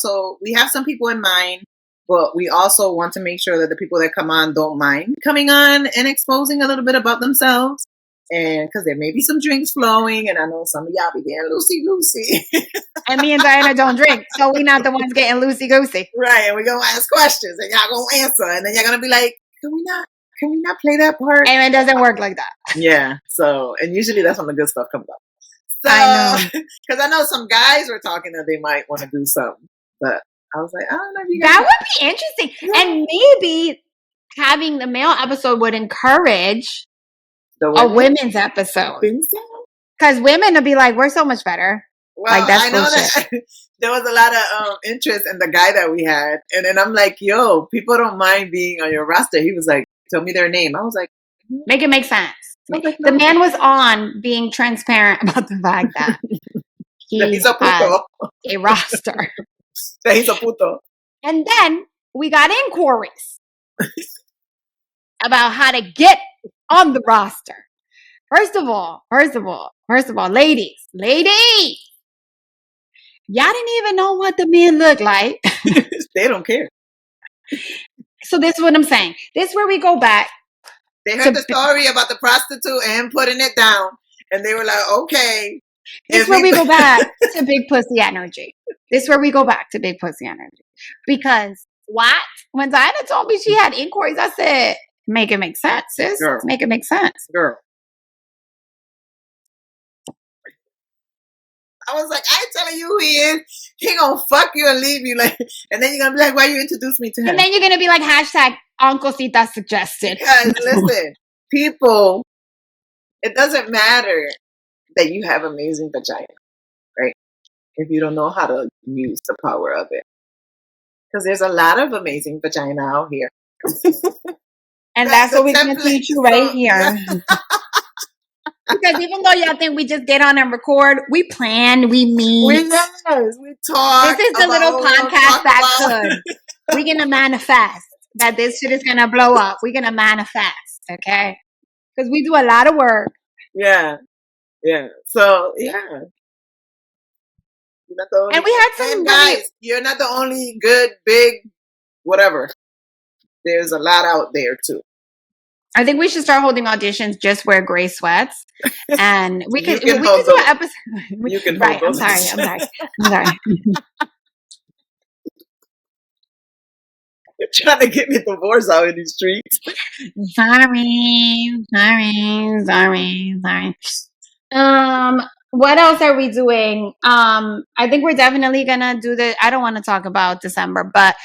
some people in mind, but we also want to make sure that the people that come on don't mind coming on and exposing a little bit about themselves. And because there may be some drinks flowing, and I know some of y'all be getting loosey. And me and Diana don't drink, so we're not the ones getting loosey goosey. Right, and we're gonna ask questions and y'all gonna answer, and then you're gonna be like, can we not play that part? And it doesn't work like that. Yeah, so, and usually that's when the good stuff comes up. So, I know. because I know some guys were talking that they might want to do something, but I was like, I don't know if you guys. That would be interesting. Yeah. And maybe having the male episode would encourage The a women women's episode. think so? Because women will be like, we're so much better. Well, Like, that's I know bullshit. that there was a lot of interest in the guy that we had, and then I'm like, yo, people don't mind being on your roster. He was like, tell me their name. I was like, Make it make sense. I was like, The no. man was on being transparent about the fact that he He's a has puto. a roster. He's a puto. And then we got inquiries about how to get on the roster. First of all, ladies, y'all didn't even know what the men look like. They don't care. So this is what I'm saying. This is where we go back. They heard the story about the prostitute and putting it down, and they were like, okay. This is where we go back to big pussy energy. Because what? When Diana told me she had inquiries, I said, make it make sense, sis. Girl. Make it make sense. Girl. I was like, I ain't telling you who he is. He gonna fuck you and leave you. Like, and then you're gonna be like, why you introduce me to him? And then you're going to be like, hashtag Uncle Sita suggested. Because listen, people, it doesn't matter that you have amazing vagina, right? If you don't know how to use the power of it. Because there's a lot of amazing vagina out here. And that's what we're going to teach you right here. Because even though y'all think we just get on and record, we plan, we meet. We talk. This is the little podcast that could. We're going to manifest that this shit is going to blow up. We're going to manifest, okay? Because we do a lot of work. Yeah. Yeah. So, yeah. You're not the only, and we had some and guys, you're not the only good, big, whatever. There's a lot out there too. I think we should start holding auditions. Just wear gray sweats, and we could do an episode. You can right. hold I'm sorry. You're trying to get me divorced out in these streets. Sorry. What else are we doing? I think we're definitely gonna do I don't want to talk about December, but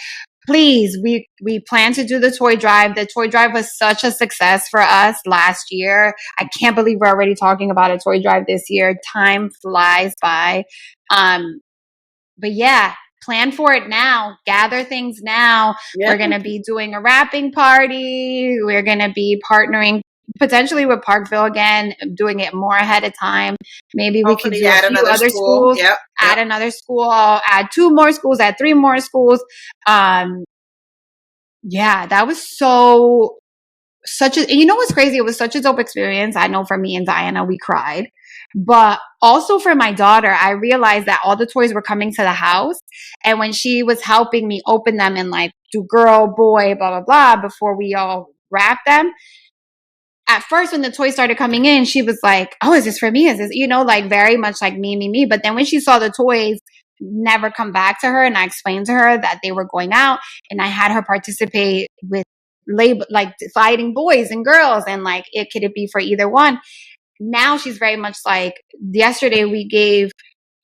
please, we plan to do the toy drive. The toy drive was such a success for us last year. I can't believe we're already talking about a toy drive this year. Time flies by. But yeah, plan for it now. Gather things now. Yeah. We're going to be doing a wrapping party. We're going to be partnering potentially with Parkville again, doing it more ahead of time. Maybe we could Hopefully do a add few another other school. schools, Yep. add another school, add 2 more schools, add 3 more schools. Yeah, that was you know what's crazy? It was such a dope experience. I know for me and Diana, we cried. But also for my daughter, I realized that all the toys were coming to the house. And when she was helping me open them and like do girl, boy, blah, blah, blah, before we all wrap them, at first when the toys started coming in, she was like, oh, is this for me? Is this, like very much like me. But then when she saw the toys never come back to her, and I explained to her that they were going out, and I had her participate with like dividing boys and girls, and like could it be for either one. Now she's very much like, yesterday we gave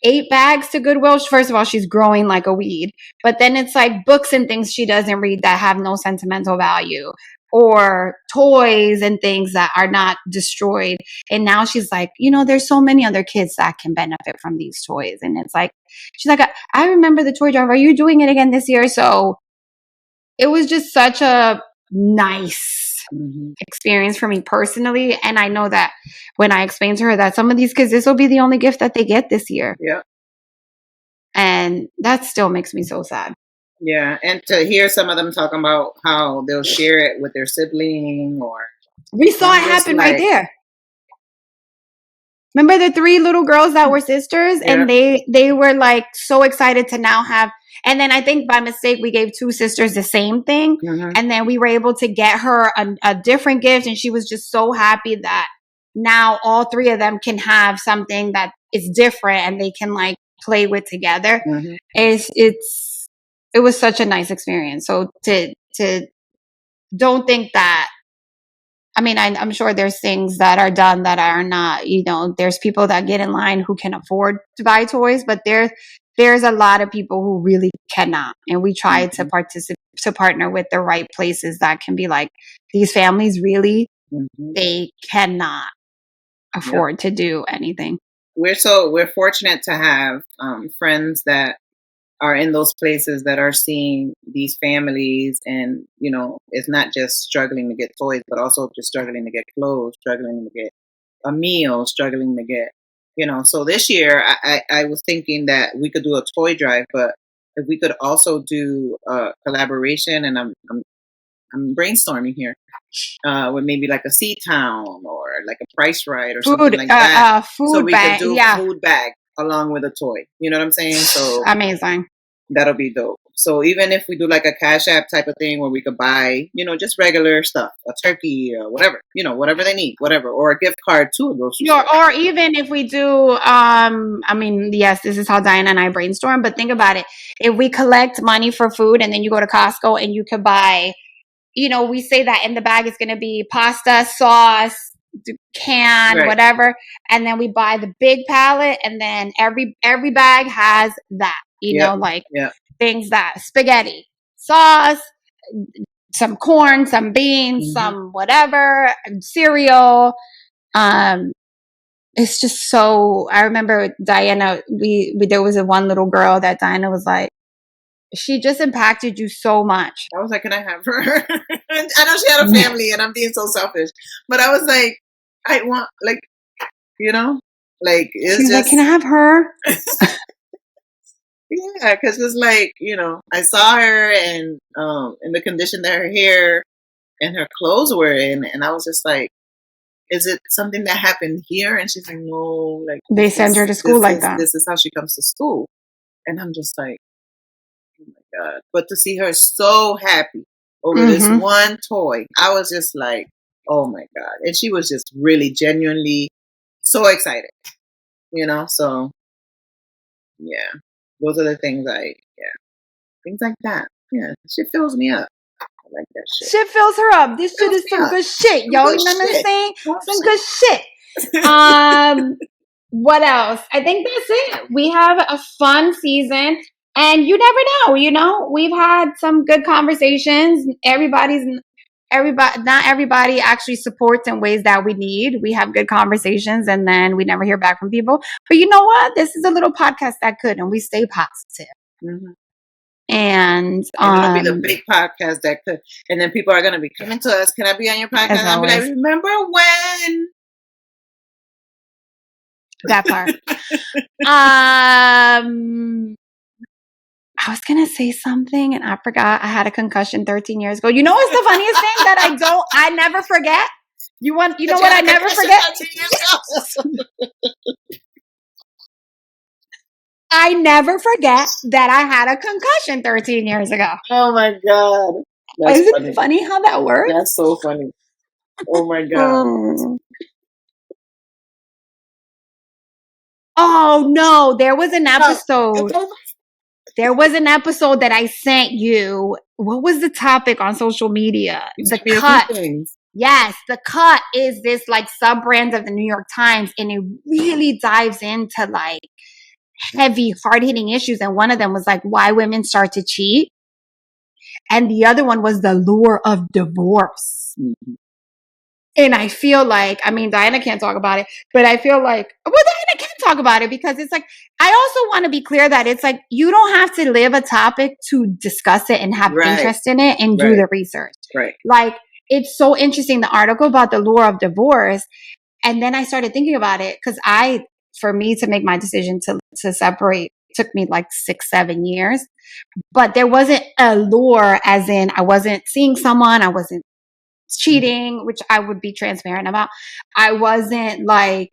8 bags to Goodwill. First of all, she's growing like a weed, but then it's like books and things she doesn't read that have no sentimental value, or toys and things that are not destroyed. And now she's like, there's so many other kids that can benefit from these toys. And it's like, she's like, I remember the toy drive. Are you doing it again this year? So it was just such a nice experience for me personally. And I know that when I explained to her that some of these kids, this will be the only gift that they get this year. Yeah. And that still makes me so sad. Yeah. And to hear some of them talking about how they'll share it with their sibling, or we saw it happen right there. Remember the 3 little girls that were sisters, and they were like so excited to now have. And then I think by mistake we gave 2 sisters the same thing, and then we were able to get her a different gift, and she was just so happy that now all 3 of them can have something that is different and they can like play with together. It was such a nice experience. So to don't think that. I mean, I'm sure there's things that are done that are not, there's people that get in line who can afford to buy toys, but there's a lot of people who really cannot. And we try to partner with the right places that can be like, these families really, they cannot afford to do anything. We're fortunate to have friends that are in those places that are seeing these families, and it's not just struggling to get toys, but also just struggling to get clothes, struggling to get a meal, struggling to get so this year I was thinking that we could do a toy drive, but if we could also do a collaboration, and I'm brainstorming here, with maybe like a C-Town or like a Price Right or something like that, so we could do food bag along with a toy. You know what I'm saying? So amazing. That'll be dope. So even if we do like a Cash App type of thing where we could buy, just regular stuff, a turkey or whatever, whatever they need, whatever, or a gift card to a grocery store. Or even if we do, yes, this is how Diana and I brainstorm, but think about it. If we collect money for food and then you go to Costco and you could buy, we say that in the bag is going to be pasta, sauce, can, whatever. And then we buy the big pallet, and then every bag has that, things that spaghetti, sauce, some corn, some beans, some whatever, cereal. It's just so, I remember Diana, there was one little girl that Diana was like, she just impacted you so much. I was like, can I have her? I know she had a family, and I'm being so selfish, but I was like, I want, like, it's She's just like, can I have her? Yeah, because it's like, I saw her, and in the condition that her hair and her clothes were in, and I was just like, is it something that happened here? And she's like, no, like they send her to school like that. This is how she comes to school. And I'm just like, oh my God. But to see her so happy over this one toy, I was just like, oh my God. And she was just really genuinely so excited, so yeah, those are the things things like that. Yeah, shit fills me up. I like that shit. Shit fills her up. This shit is some good shit, yo. You know what I'm saying? Some good shit. What else? I think that's it. We have a fun season, and you never know. We've had some good conversations. Not everybody actually supports in ways that we need. We have good conversations, and then we never hear back from people. But you know what? This is a little podcast that could, and we stay positive. And it'll be the big podcast that could, and then people are going to be coming to us. Can I be on your podcast? And I'll be like, remember when? That part. I was going to say something and I forgot. I had a concussion 13 years ago. You know what's the funniest thing that I never forget? You know what I never forget? I never forget that I had a concussion 13 years ago. Oh my God. Isn't it funny how that works? That's so funny. Oh my God. Oh no, there was an episode. There was an episode that I sent you. What was the topic on social media? The Cut. Yes, The Cut is this like sub brand of the New York Times, and it really dives into like heavy, hard hitting issues. And one of them was like why women start to cheat. And the other one was the lure of divorce. Mm-hmm. And I feel like, I mean, Diana can't talk about it, but I feel like, well, Diana can talk about it because it's like, I also want to be clear that it's like, you don't have to live a topic to discuss it and have interest in it and do the research. Right. Like, it's so interesting, the article about the lure of divorce. And then I started thinking about it because for me to make my decision to separate took me like 6-7 years, but there wasn't a lure as in I wasn't seeing someone, I wasn't cheating, which I would be transparent about. I wasn't like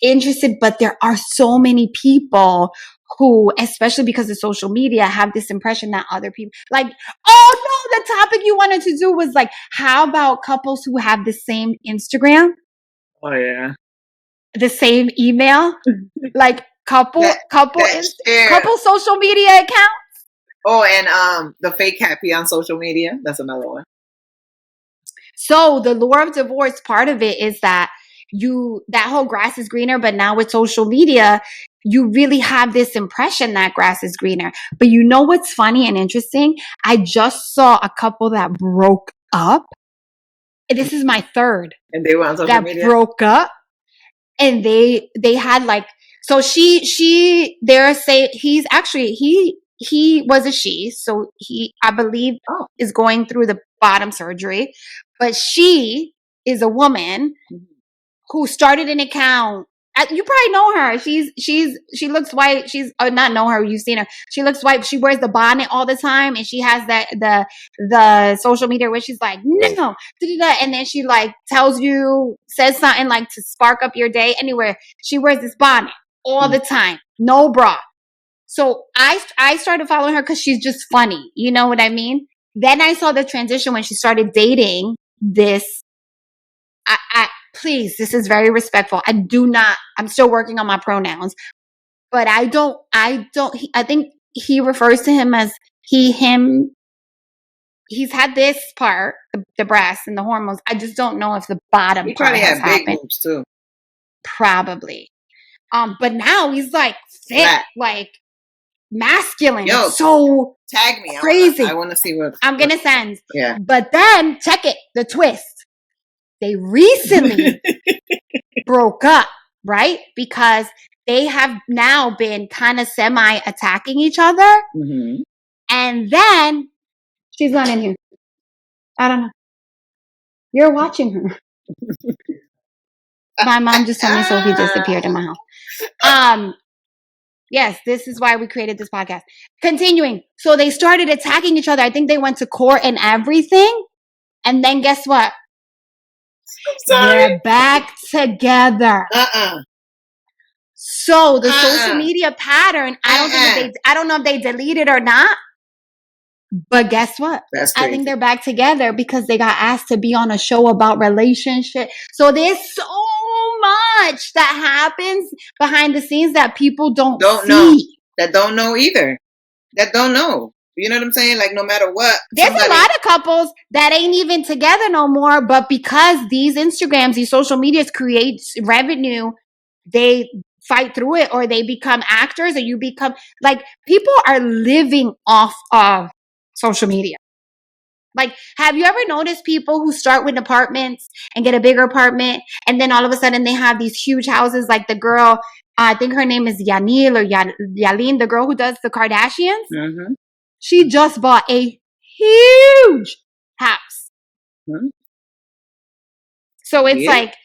interested, but there are so many people who, especially because of social media, have this impression that other people like, oh no, the topic you wanted to do was like, how about couples who have the same Instagram? Oh yeah. The same email? Like couple social media accounts? Oh, and the fake happy on social media. That's another one. So the lure of divorce, part of it is that that whole grass is greener, but now with social media, you really have this impression that grass is greener. But you know what's funny and interesting? I just saw a couple that broke up. This is my third. And they were on social media? That broke up. And they had like, so he was a she. So he, I believe, is going through the bottom surgery, but she is a woman who started an account. You probably know her. She looks white. She's not know her. You've seen her. She looks white. She wears the bonnet all the time, and she has the social media where she's like, no, and then she like says something like to spark up your day. Anywhere she wears this bonnet all the time, no bra. So I started following her because she's just funny. You know what I mean? Then I saw the transition when she started dating this. Please, this is very respectful. I'm still working on my pronouns, but I think he refers to him as he, him. He's had this part, the breasts and the hormones. I just don't know if the bottom part probably has had big happened. boobs too. Probably. But now he's like thick, like masculine. Yo, so tag me. Crazy. I want to see what I'm going to send. Yeah. But then check it, the twist. They recently broke up, right? Because they have now been kind of semi-attacking each other. Mm-hmm. And then she's not in here. I don't know. You're watching her. My mom just told me Sophie disappeared in my house. Yes, this is why we created this podcast. Continuing. So they started attacking each other. I think they went to court and everything. And then guess what? They're back together. So the social media pattern, I don't know if they deleted or not. But guess what? I think they're back together because they got asked to be on a show about relationship. So there's so much that happens behind the scenes that people don't see. Know. That don't know either. That don't know. You know what I'm saying? Like, no matter what. There's a lot of couples that ain't even together no more, but because these Instagrams, these social medias create revenue, they fight through it, or they become actors, or you become, like, people are living off of social media. Like, have you ever noticed people who start with apartments and get a bigger apartment, and then all of a sudden they have these huge houses, like the girl, I think her name is Yanil or Yalin, the girl who does the Kardashians? Mm-hmm. She just bought a huge house. Hmm? So it's Yeah. like,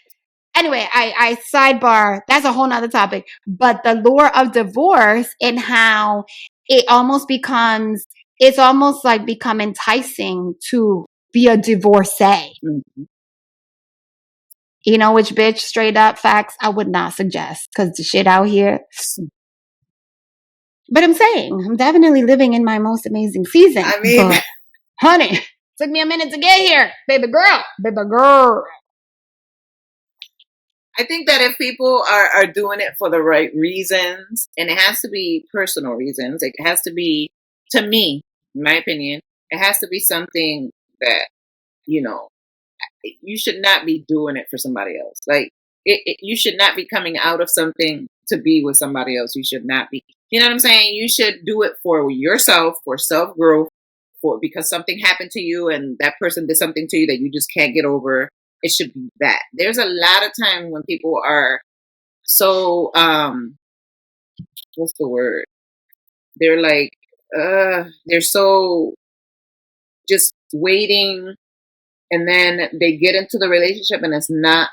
anyway, I sidebar, that's a whole nother topic, but the lure of divorce and how it almost becomes, it's almost like become enticing to be a divorcee. Mhm. You know, which bitch, straight up facts, I would not suggest because the shit out here. But I'm saying, I'm definitely living in my most amazing season. I mean, but, honey, took me a minute to get here. Baby girl. I think that if people are doing it for the right reasons, and it has to be personal reasons, it has to be, to me, in my opinion, it has to be something that, you know, you should not be doing it for somebody else. Like, you should not be coming out of something to be with somebody else. You should not be, you know what I'm saying? You should do it for yourself, for self growth, for because something happened to you and that person did something to you that you just can't get over. It should be that. There's a lot of time when people are so what's the word? They're like they're so just waiting, and then they get into the relationship and it's not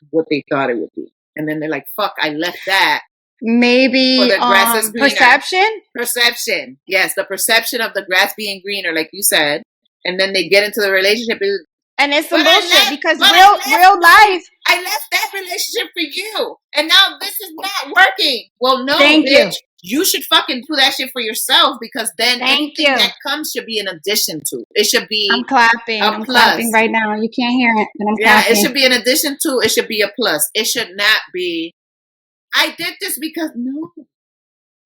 what they thought it would be. And then they're like, fuck, I left that. Maybe the grass is greener. Perception. Yes, the perception of the grass being greener, like you said. And then they get into the relationship. And it's some bullshit because real life. I left that relationship for you. And now this is not working. Well, no, Thank bitch. You should fucking do that shit for yourself, because then anything that comes should be an addition to. It should be I'm clapping. I'm clapping right now. You can't hear it, but I'm clapping. It should be an addition to. It should be a plus. It should not be, I did this because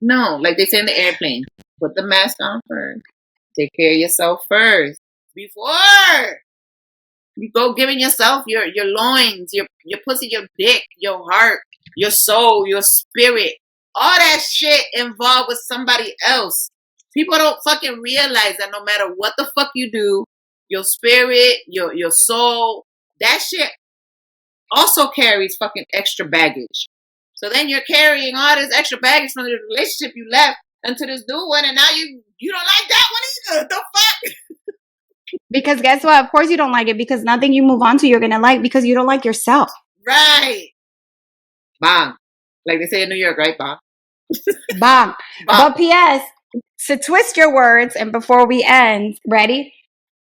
no, like they say in the airplane, put the mask on first. Take care of yourself first before you go giving yourself your loins, your pussy, your dick, your heart, your soul, your spirit, all that shit involved with somebody else. People don't fucking realize that no matter what the fuck you do, your spirit, your soul, that shit also carries fucking extra baggage. So then you're carrying all this extra baggage from the relationship you left into this new one, and now you don't like that one either. The fuck? Because guess what? Of course you don't like it, because nothing you move on to you're gonna like, because you don't like yourself. Right. Bang. Like they say in New York, right? Bang. Bang. But P.S., to twist your words, and before we end, ready?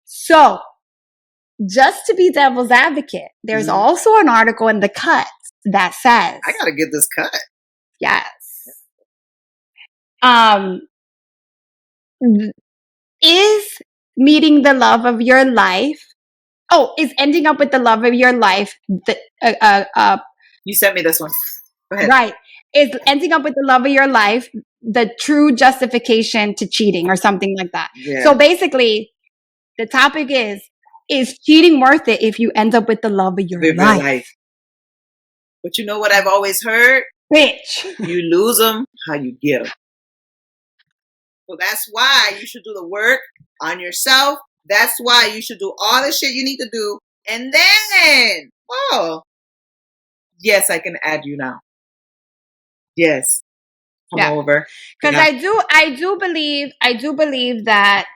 So, just to be devil's advocate, there's also an article in The Cut that says, I gotta get this cut. Yes. Is meeting the love of your life, is ending up with the love of your life, you sent me this one. Go ahead. Right. Is ending up with the love of your life the true justification to cheating, or something like that? Yeah. So basically, the topic is cheating worth it if you end up with the love of your life? But you know what I've always heard? Bitch. You lose them how you get them. So that's why you should do the work on yourself. That's why you should do all the shit you need to do. And then, yes, I can add you now. Yes. Come over. Because I do believe that,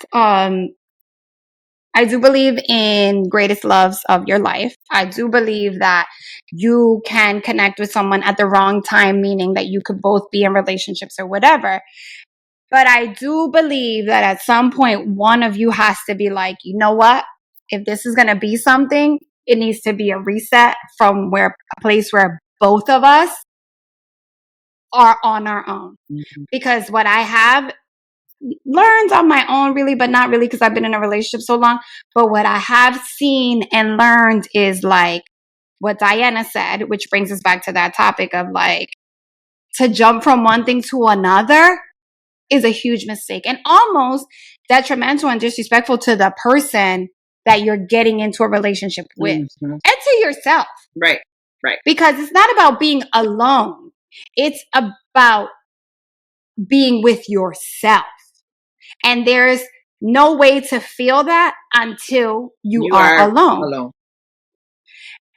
I do believe in greatest loves of your life. I do believe that you can connect with someone at the wrong time, meaning that you could both be in relationships or whatever. But I do believe that at some point, one of you has to be like, you know what? If this is going to be something, it needs to be a reset from a place where both of us are on our own. Mm-hmm. Because what I have learned on my own, really, but not really, because I've been in a relationship so long. But what I have seen and learned is like what Diana said, which brings us back to that topic of like, to jump from one thing to another is a huge mistake, and almost detrimental and disrespectful to the person that you're getting into a relationship with, mm-hmm. and to yourself. Right. Because it's not about being alone. It's about being with yourself. And there's no way to feel that until you are alone.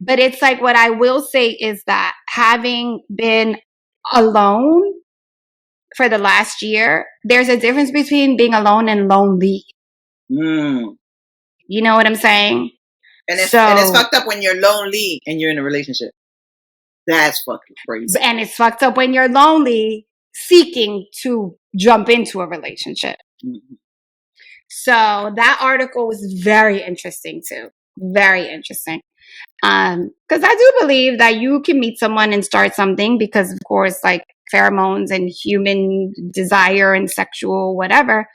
But it's like, what I will say is that having been alone for the last year, there's a difference between being alone and lonely. Mm. You know what I'm saying? And it's fucked up when you're lonely and you're in a relationship. That's fucking crazy. And it's fucked up when you're lonely seeking to jump into a relationship. Mm-hmm. So that article was very interesting too. Very interesting. Because I do believe that you can meet someone and start something because, of course, like pheromones and human desire and sexual whatever,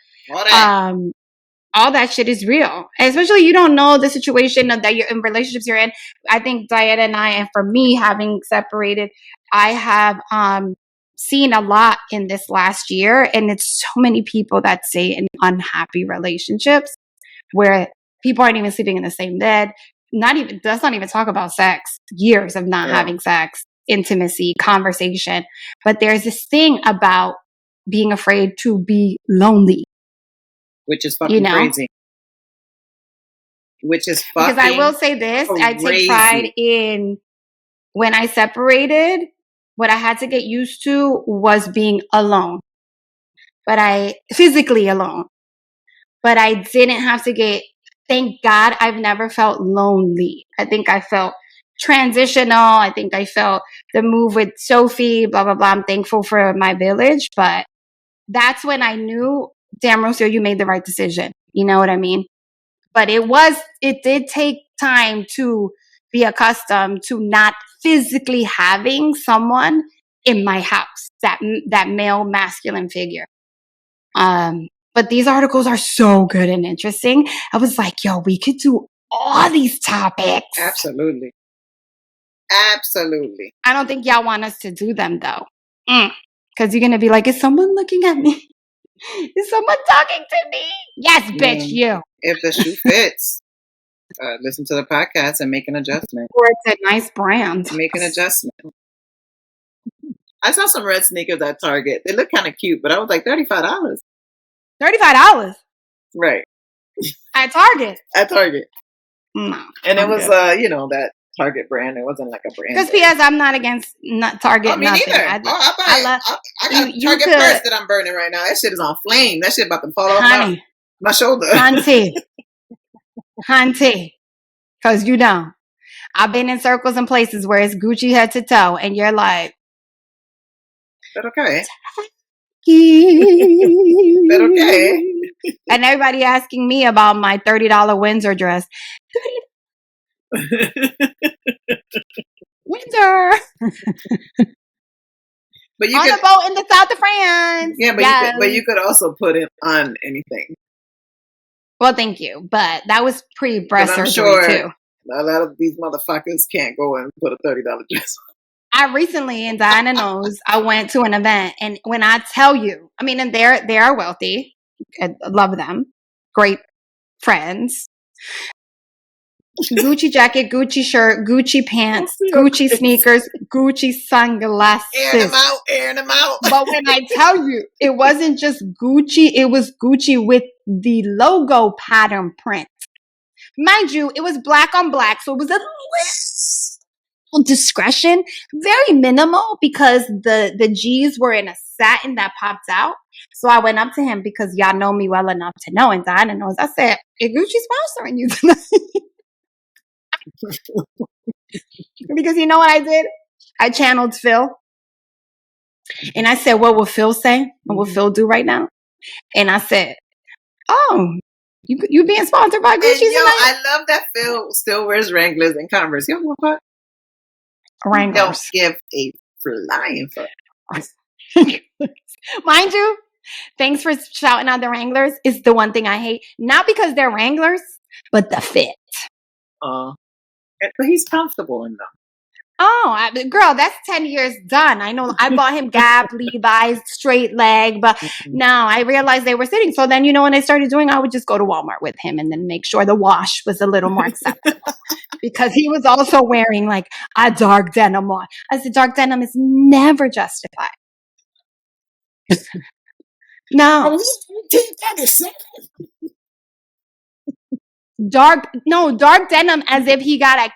all that shit is real. And especially you don't know the situation that you're in, relationships you're in. I think Diana and I, and for me, having separated, I have seen a lot in this last year, and it's so many people that stay in unhappy relationships where people aren't even sleeping in the same bed. Let's not even talk about sex. Years of not having sex, intimacy, conversation. But there's this thing about being afraid to be lonely. Which is fucking crazy. Which is fucking Because I will say this, crazy. I take pride in when I separated, what I had to get used to was being alone. Physically alone. But I didn't have to thank God I've never felt lonely. I think I felt transitional. I think I felt the move with Sophie, blah, blah, blah. I'm thankful for my village. But that's when I knew, damn, Rocio, you made the right decision. You know what I mean? But it did take time to be accustomed to not physically having someone in my house, that male masculine figure. But these articles are so good and interesting. I was like, yo, we could do all these topics. Absolutely. Absolutely. I don't think y'all want us to do them though. Because you're going to be like, is someone looking at me? Is someone talking to me? Yes, bitch, you. If the shoe fits, listen to the podcast and make an adjustment. Or it's a nice brand. Make an adjustment. I saw some red sneakers at Target. They look kind of cute, but I was like, $35. $35? Right. At Target? At Target. No. And it was, that Target brand. It wasn't like a brand. Because P.S. I'm not against Target. Me nothing. neither. I got Target purse that I'm burning right now. That shit is on flame. That shit about to fall off my shoulder. Hunty. Because you know, I've been in circles and places where it's Gucci head to toe, and you're like, but okay. But okay. And everybody asking me about my $30 Windsor dress. Windsor. But you on a boat in the south of France. Yeah, but you could also put it on anything. Well, thank you. But that was pre-breast surgery too. A lot of these motherfuckers can't go and put a $30 dress on. I recently, and Diana knows, I went to an event, and when I tell you, I mean, and they are wealthy. I love them. Great friends. Gucci jacket, Gucci shirt, Gucci pants, Gucci sneakers, Gucci sunglasses. Airing them out. But when I tell you, it wasn't just Gucci, it was Gucci with the logo pattern print. Mind you, it was black on black, so it was a little discretion, very minimal, because the G's were in a satin that popped out. So I went up to him, because y'all know me well enough to know, and Diana knows. I said, "Is Gucci sponsoring you tonight?" Because you know what I did? I channeled Phil. And I said, what will Phil say? What will Phil do right now? And I said, oh, you being sponsored by Gucci tonight? I love that Phil still wears Wranglers and Converse. You know what? Wranglers. Don't give a flying fuck. Mind you, thanks for shouting out the Wranglers. It's the one thing I hate. Not because they're Wranglers, but the fit. But he's comfortable in them. Oh, girl, that's 10 years done. I know I bought him Gap, Levi's, straight leg, but now I realized they were sitting. So then, when I started doing, I would just go to Walmart with him and then make sure the wash was a little more acceptable. Because he was also wearing like a dark denim on. I said, dark denim is never justified. No. Dark denim as if he got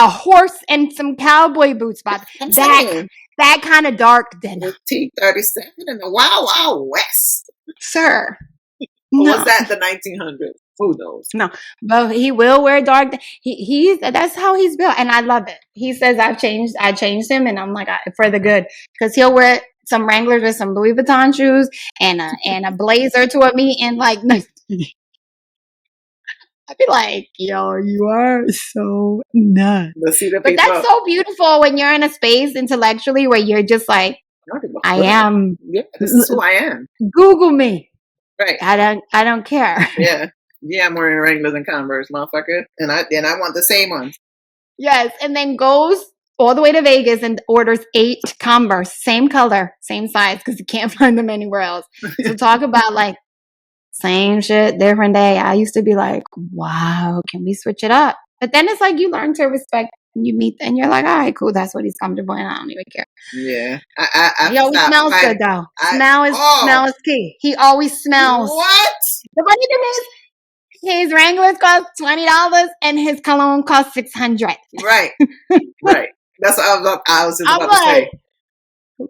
a horse and some cowboy boots, Bob. I'm saying, That kind of dark denim, with T-37 in the Wild Wild West. sir. Or No, was that the 1900s? Who knows? no, but he will wear dark. He's that's how he's built, and I love it. He says I changed him, and I'm like for the good, because he'll wear some Wranglers with some Louis Vuitton shoes and a blazer to a meeting. Like, I'd be like, yo, you are so nuts. Let's see the But people. that's so beautiful when you're in a space intellectually where you're just like, I am. Yeah, this is who I am. Google me. Right. I don't care. Yeah. Yeah, I'm wearing Wranglers and Converse, motherfucker. And I want the same ones. Yes. And then goes all the way to Vegas and orders 8 Converse, same color, same size, because you can't find them anywhere else. So talk about like same shit, different day. I used to be like, wow, can we switch it up? But then it's like you learn to respect. You meet and you're like, all right, cool. That's what he's comfortable in. I don't even care. Yeah. He always smells good though. Smell is key. He always smells. What? The funny thing is, his Wranglers cost $20 and his cologne cost $600. Right. Right. That's what I was just about to say.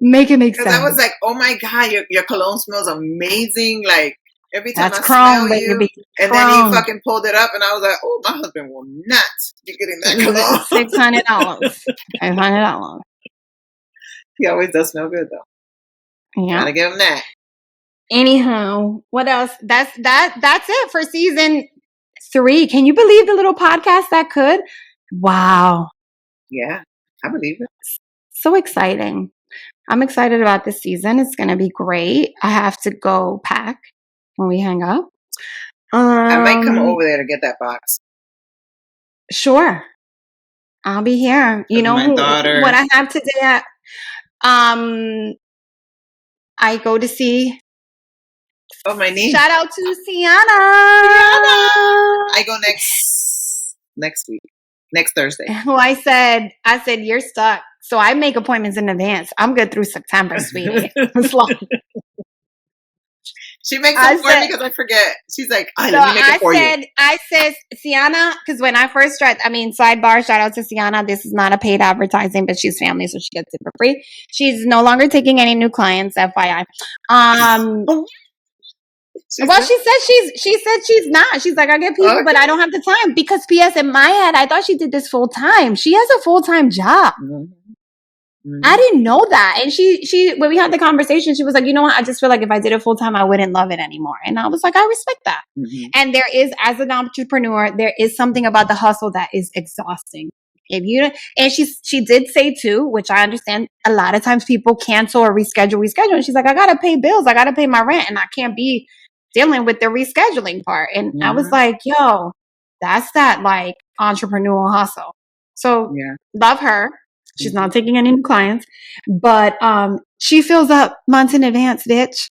Make it make sense. Because I was like, oh my God, your cologne smells amazing. Like, every time That's I chrome, smell you. baby. And then he fucking pulled it up and I was like, oh, my husband will not be getting that cologne. $600. $500. He always does smell good though. Yeah. Gotta give him that. Anyhow, what else? That's it for season 3. Can you believe the little podcast that could? Wow. Yeah, I believe it. So exciting. I'm excited about this season. It's going to be great. I have to go pack when we hang up. I might come over there to get that box. Sure. I'll be here. You know what I have today? I go to see. Oh, my niece. Shout out to Sienna. I go next week. Next Thursday. Who I said, you're stuck. So I make appointments in advance. I'm good through September, sweetie. She makes them for me because I forget. She's like, let me make it for you. I said, Sienna, because when I first started, sidebar, shout out to Sienna. This is not a paid advertising, but she's family, so she gets it for free. She's no longer taking any new clients, FYI. She said she's not. She's like, I get people, but I don't have the time. Because P.S. in my head, I thought she did this full time. She has a full-time job. Mm-hmm. I didn't know that. And she when we had the conversation, she was like, you know what? I just feel like if I did it full time, I wouldn't love it anymore. And I was like, I respect that. Mm-hmm. And there is, as an entrepreneur, there is something about the hustle that is exhausting. And she did say too, which I understand, a lot of times people cancel or reschedule. And she's like, I gotta pay bills, I gotta pay my rent, and I can't be dealing with the rescheduling part. And I was like, yo, that's that like entrepreneurial hustle. So love her. She's not taking any new clients, but she fills up months in advance, bitch.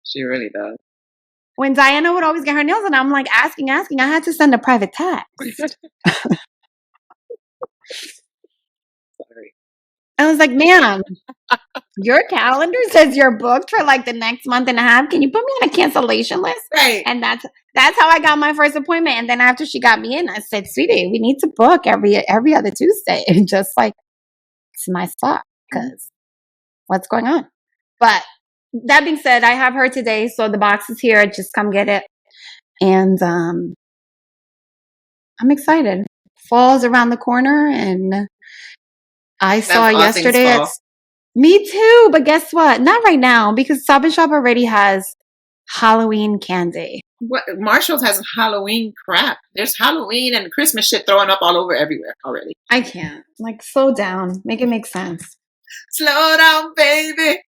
She really does. When Diana would always get her nails done, I'm like asking. I had to send a private text. Sorry. I was like, ma'am, your calendar says you're booked for like the next month and a half. Can you put me on a cancellation list? Right. And that's how I got my first appointment. And then after she got me in, I said, sweetie, we need to book every other Tuesday. And just like, it's my spot because what's going on? But that being said, I have her today. So the box is here. Just come get it. And I'm excited. Fall's around the corner. And I saw yesterday. Me too. But guess what? Not right now, because Stop and Shop already has Halloween candy. What? Marshall's has Halloween crap. There's Halloween and Christmas shit throwing up all over everywhere already. I can't. Like, slow down. Make it make sense. Slow down, baby.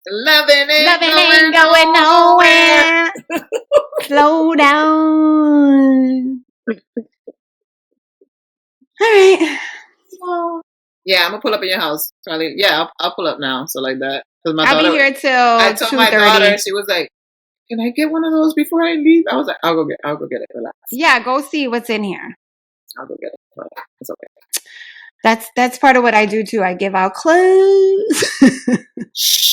Loving ain't going nowhere. Slow down. All right. Yeah, I'm gonna pull up in your house. Probably. Yeah, I'll pull up now. So like that. I'll be here till I told my daughter. She was like, "Can I get one of those before I leave?" I was like, "I'll go get it. Relax." Yeah, go see what's in here. I'll go get it. It's okay. That's part of what I do too. I give out clothes.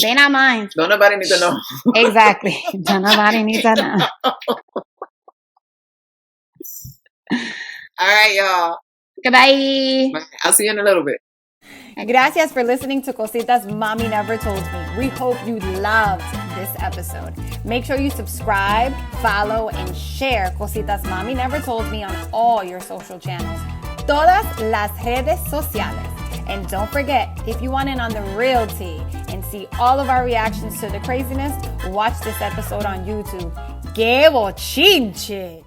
They're not mine. Don't nobody need to know. Exactly. Don't nobody need to know. All right, y'all. Goodbye. Bye. I'll see you in a little bit. Gracias for listening to Cositas Mommy Never Told Me. We hope you loved this episode. Make sure you subscribe, follow, and share Cositas Mommy Never Told Me on all your social channels. Todas las redes sociales. And don't forget, if you want in on the real tea and see all of our reactions to the craziness, watch this episode on YouTube. ¡Qué bochinche!